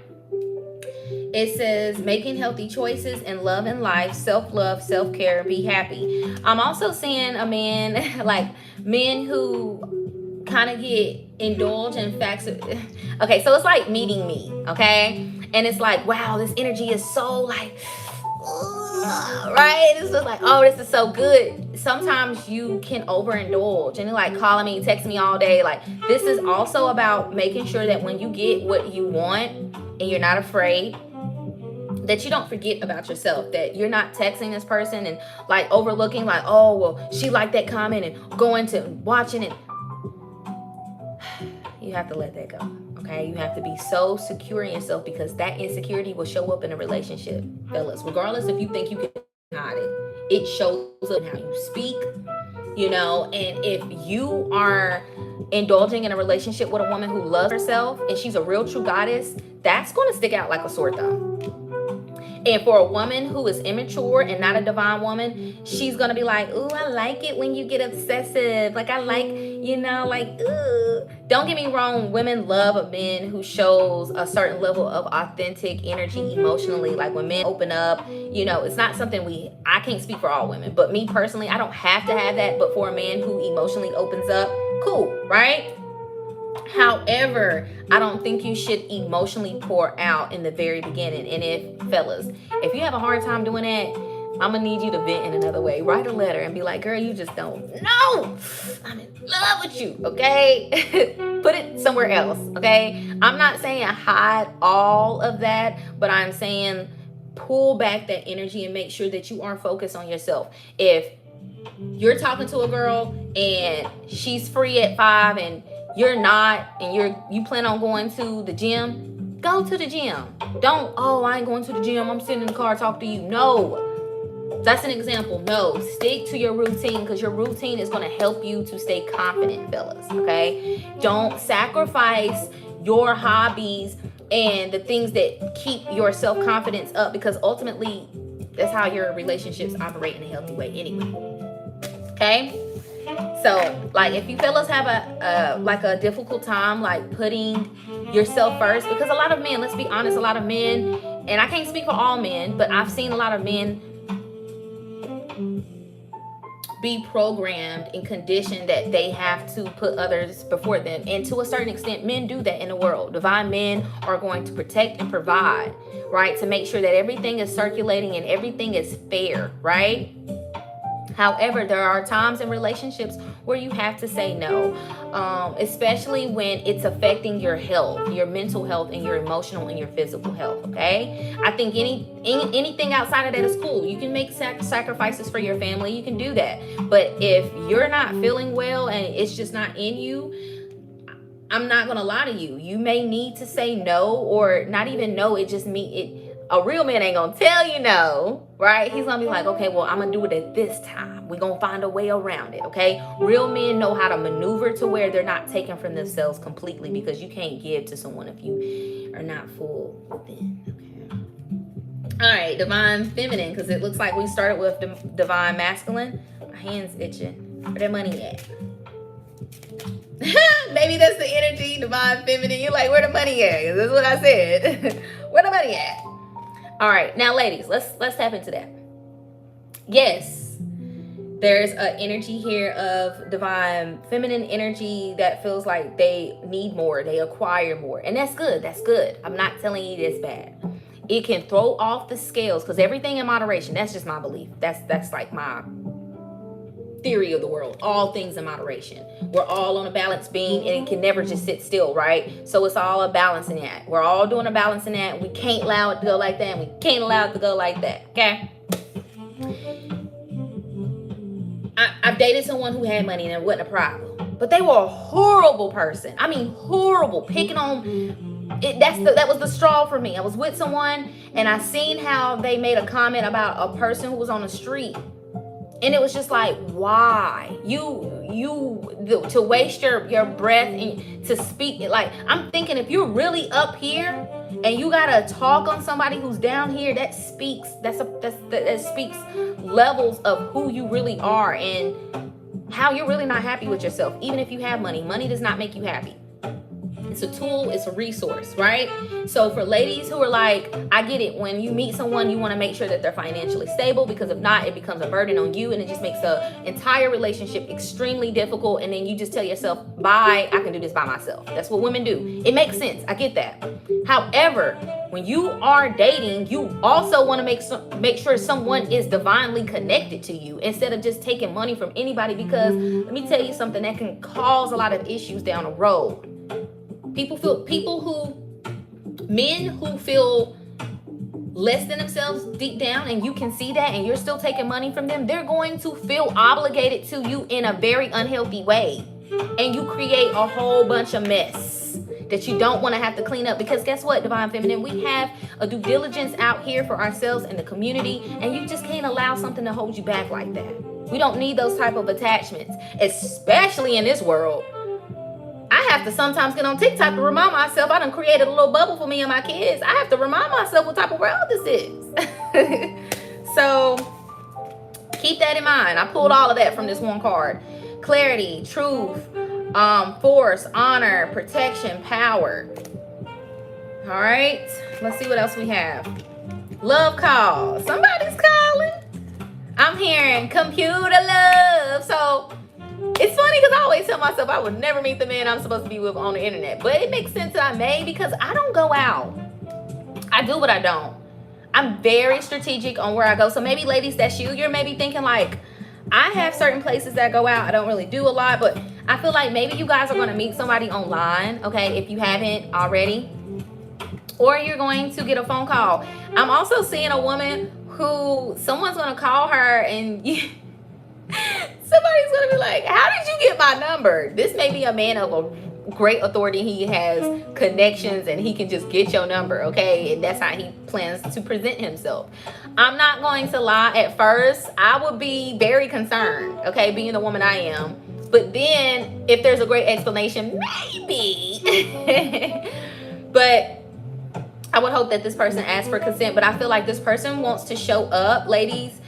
A: It says making healthy choices in love and life, self-love, self-care, be happy. I'm also seeing a man, like men who kind of get indulged in facts. Okay, so it's like meeting me, okay? And it's like, wow, this energy is so like, right? It's just like, oh, this is so good. Sometimes you can overindulge and you're like calling me, texting me all day. Like, this is also about making sure that when you get what you want and you're not afraid, that you don't forget about yourself, that you're not texting this person and like overlooking like, oh, well, she liked that comment and going to watching it. You have to let that go. Okay, you have to be so secure in yourself, because that insecurity will show up in a relationship, fellas. Regardless if you think you can hide it, it shows up in how you speak, you know. And if you are indulging in a relationship with a woman who loves herself and she's a real true goddess, that's going to stick out like a sore thumb. And for a woman who is immature and not a divine woman, she's going to be like, ooh, I like it when you get obsessive. Like, I like, you know, like, ooh. Don't get me wrong. Women love a man who shows a certain level of authentic energy emotionally. Like, when men open up, you know, it's not something I can't speak for all women, but me personally, I don't have to have that. But for a man who emotionally opens up, cool, right? However, I don't think you should emotionally pour out in the very beginning. And if you have a hard time doing that, I'm gonna need you to vent in another way. Write a letter and be like, girl, you just don't know. I'm in love with you, okay? Put it somewhere else, okay? I'm not saying hide all of that, but I'm saying pull back that energy and make sure that you are focused on yourself. If you're talking to a girl and she's free at 5 and you're not, and you plan on going to the gym, go to the gym. Don't, oh, I ain't going to the gym, I'm sitting in the car talking to you. No, that's an example. No, stick to your routine, because your routine is going to help you to stay confident, fellas, okay? Don't sacrifice your hobbies and the things that keep your self-confidence up, because ultimately that's how your relationships operate in a healthy way anyway, okay? So, like, if you fellas have a difficult time, like, putting yourself first, because a lot of men, let's be honest, a lot of men, and I can't speak for all men, but I've seen a lot of men be programmed and conditioned that they have to put others before them. And to a certain extent, men do that in the world. Divine men are going to protect and provide, right? To make sure that everything is circulating and everything is fair, right? However, there are times in relationships where you have to say no, especially when it's affecting your health, your mental health, and your emotional and your physical health, okay? I think anything outside of that is cool. You can make sacrifices for your family. You can do that. But if you're not feeling well and it's just not in you, I'm not going to lie to you. You may need to say no, or not even no. It just a real man ain't gonna tell you no, right? He's gonna be like, okay, well, I'm gonna do it at this time. We're gonna find a way around it, okay? Real men know how to maneuver to where they're not taken from themselves completely, because you can't give to someone if you are not full within, okay? All right, divine feminine, because it looks like we started with divine masculine. My hand's itching. Where that money at? Maybe that's the energy, divine feminine. You're like, where the money at? That's what I said. Where the money at? All right, now ladies, let's tap into that. Yes, there's an energy here of divine feminine energy that feels like they need more, they acquire more, and that's good. That's good. I'm not telling you it's bad. It can throw off the scales, because everything in moderation. That's just my belief. That's like my theory of the world. All things in moderation. We're all on a balance beam, and it can never just sit still, right? So it's all a balancing act. We're all doing a balancing act. We can't allow it to go like that, and we can't allow it to go like that, okay? I've dated someone who had money and it wasn't a problem, but they were a horrible person. I mean, horrible. Picking on it. That was the straw for me. I was with someone and I seen how they made a comment about a person who was on the street. And it was just like, why? To waste your breath and to speak. Like, I'm thinking, if you're really up here and you gotta talk on somebody who's down here, that speaks levels of who you really are and how you're really not happy with yourself. Even if you have money, money does not make you happy. It's a tool, it's a resource, right? So for ladies who are like, I get it, when you meet someone, you want to make sure that they're financially stable, because if not, it becomes a burden on you and it just makes the entire relationship extremely difficult. And then you just tell yourself, bye, I can do this by myself. That's what women do. It makes sense. I get that. However, When you are dating, you also want to make sure someone is divinely connected to you instead of just taking money from anybody, because let me tell you something that can cause a lot of issues down the road. Men who feel less than themselves deep down, and you can see that, and you're still taking money from them, they're going to feel obligated to you in a very unhealthy way. And you create a whole bunch of mess that you don't want to have to clean up, because guess what, Divine Feminine, we have a due diligence out here for ourselves and the community, and you just can't allow something to hold you back like that. We don't need those type of attachments, especially in this world. I have to sometimes get on TikTok to remind myself I done created a little bubble for me and my kids. I have to remind myself what type of world this is. So keep that in mind. I pulled all of that from this one card. Clarity, truth, force, honor, protection, power. All right, let's see what else we have. Love call. Somebody's calling. I'm hearing computer love. So it's funny because I always tell myself I would never meet the man I'm supposed to be with on the internet. But it makes sense that I may, because I don't go out. I do what I don't. I'm very strategic on where I go. So maybe ladies, that's you. You're maybe thinking like, I have certain places that I go out. I don't really do a lot, but I feel like maybe you guys are going to meet somebody online, okay, if you haven't already. Or you're going to get a phone call. I'm also seeing a woman who someone's going to call her and somebody's going to be like, how did you get my number? This may be a man of a great authority. He has connections and he can just get your number, okay? And that's how he plans to present himself. I'm not going to lie. At first, I would be very concerned, okay, being the woman I am. But then if there's a great explanation, maybe. But I would hope that this person asks for consent. But I feel like this person wants to show up. Ladies,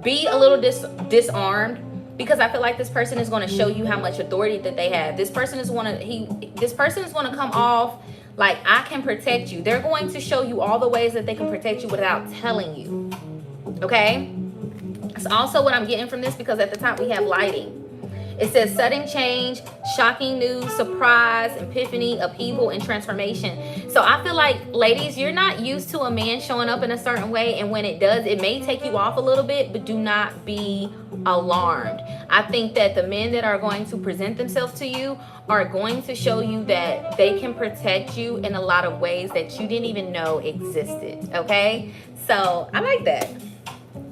A: be a little disarmed, because I feel like this person is going to show you how much authority that they have. This person is going to come off like, I can protect you. They're going to show you all the ways that they can protect you without telling you. Okay? That's also what I'm getting from this, because at the top we have lighting. It says sudden change, shocking news, surprise, epiphany, upheaval, and transformation. So I feel like, ladies, you're not used to a man showing up in a certain way, and when it does, it may take you off a little bit, but do not be alarmed. I think that the men that are going to present themselves to you are going to show you that they can protect you in a lot of ways that you didn't even know existed, okay? So I like that.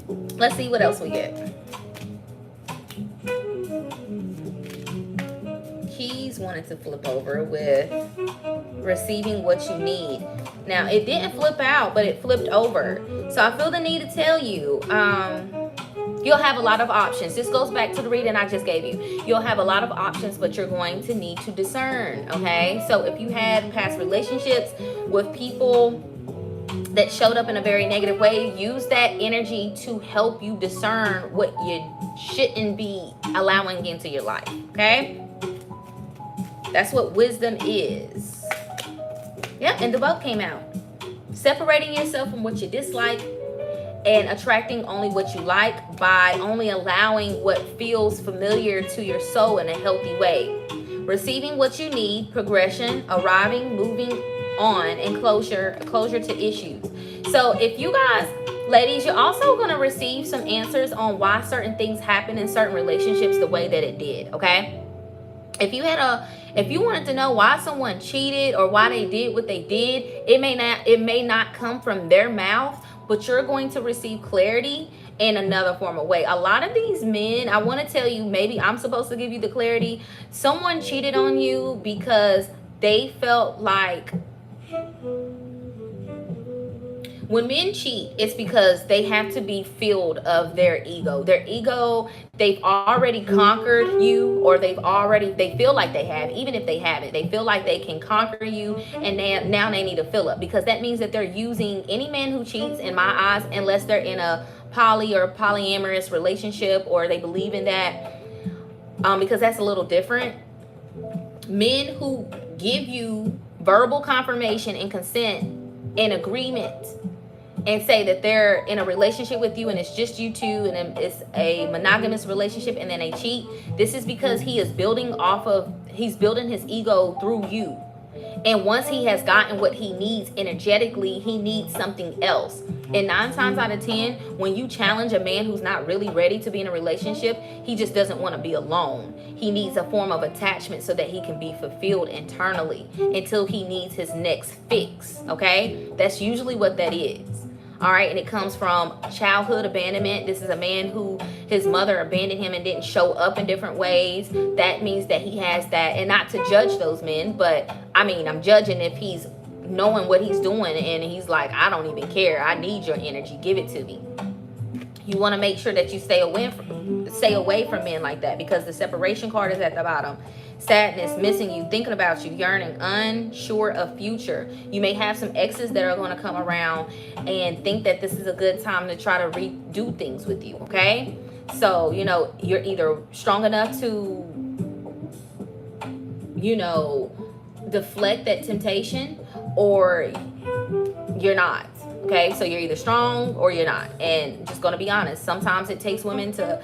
A: Let's see what else we get. Keys wanted to flip over with receiving what you need. Now, it didn't flip out, but it flipped over. So I feel the need to tell you, you'll have a lot of options. This goes back to the reading I just gave you. You'll have a lot of options, but you're going to need to discern, okay? So if you had past relationships with people that showed up in a very negative way, use that energy to help you discern what you shouldn't be allowing into your life, okay? That's what wisdom is. Yeah, and the boat came out. Separating yourself from what you dislike and attracting only what you like by only allowing what feels familiar to your soul in a healthy way. Receiving what you need, progression, arriving, moving on, and closure to issues. So if you guys, ladies, you're also going to receive some answers on why certain things happen in certain relationships the way that it did, okay? If you wanted to know why someone cheated or why they did what they did, it may not come from their mouth, but you're going to receive clarity in another form of way. A lot of these men, I want to tell you, maybe I'm supposed to give you the clarity. Someone cheated on you because they felt like, when men cheat, it's because they have to be filled of their ego. Their ego, they've already conquered you, or they feel like they have, even if they haven't. They feel like they can conquer you, and now they need to fill up, because that means that they're using any man who cheats, in my eyes, unless they're in a poly or polyamorous relationship, or they believe in that, because that's a little different. Men who give you verbal confirmation and consent and agreement and say that they're in a relationship with you and it's just you two and it's a monogamous relationship, and then they cheat, this is because he's building his ego through you. And once he has gotten what he needs energetically, he needs something else. And 9 times out of 10, when you challenge a man who's not really ready to be in a relationship, he just doesn't want to be alone. He needs a form of attachment so that he can be fulfilled internally until he needs his next fix. Okay? That's usually what that is. All right, and it comes from childhood abandonment. This is a man who his mother abandoned him and didn't show up in different ways. That means that he has that, and not to judge those men, but I mean, I'm judging if he's knowing what he's doing and he's like, I don't even care. I need your energy. Give it to me. You want to make sure that you stay away from men like that, because the separation card is at the bottom. Sadness, missing you, thinking about you, yearning, unsure of future. You may have some exes that are going to come around and think that this is a good time to try to redo things with you, okay? So, you know, you're either strong enough to, you know, deflect that temptation, or you're not. Okay, so you're either strong or you're not. And just gonna be honest, sometimes it takes women to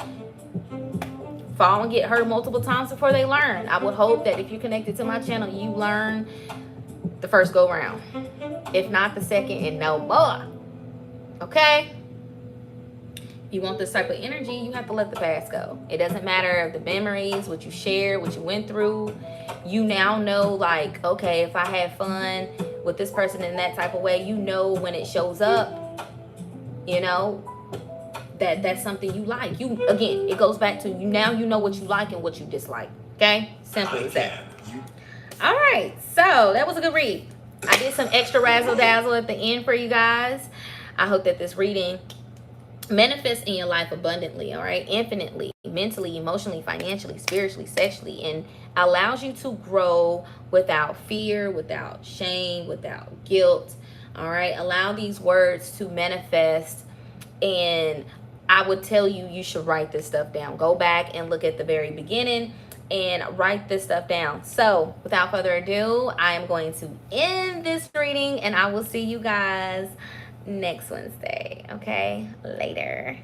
A: fall and get hurt multiple times before they learn. I would hope that if you're connected to my channel, you learn the first go round, if not the second, and no more. Okay? You want this type of energy, you have to let the past go. It doesn't matter the memories, what you shared, what you went through. You now know, like, okay, if I had fun with this person in that type of way, you know when it shows up, you know, that's something you like. You, again, it goes back to you now, you know what you like and what you dislike. Okay? Simple as that. All right, so that was a good read. I did some extra razzle dazzle at the end for you guys. I hope that this reading manifests in your life abundantly, all right, infinitely, mentally, emotionally, financially, spiritually, sexually, and allows you to grow without fear, without shame, without guilt. All right, allow these words to manifest. And I would tell you, you should write this stuff down. Go back and look at the very beginning and write this stuff down. So without further ado, I am going to end this reading, and I will see you guys next Wednesday. Okay, later.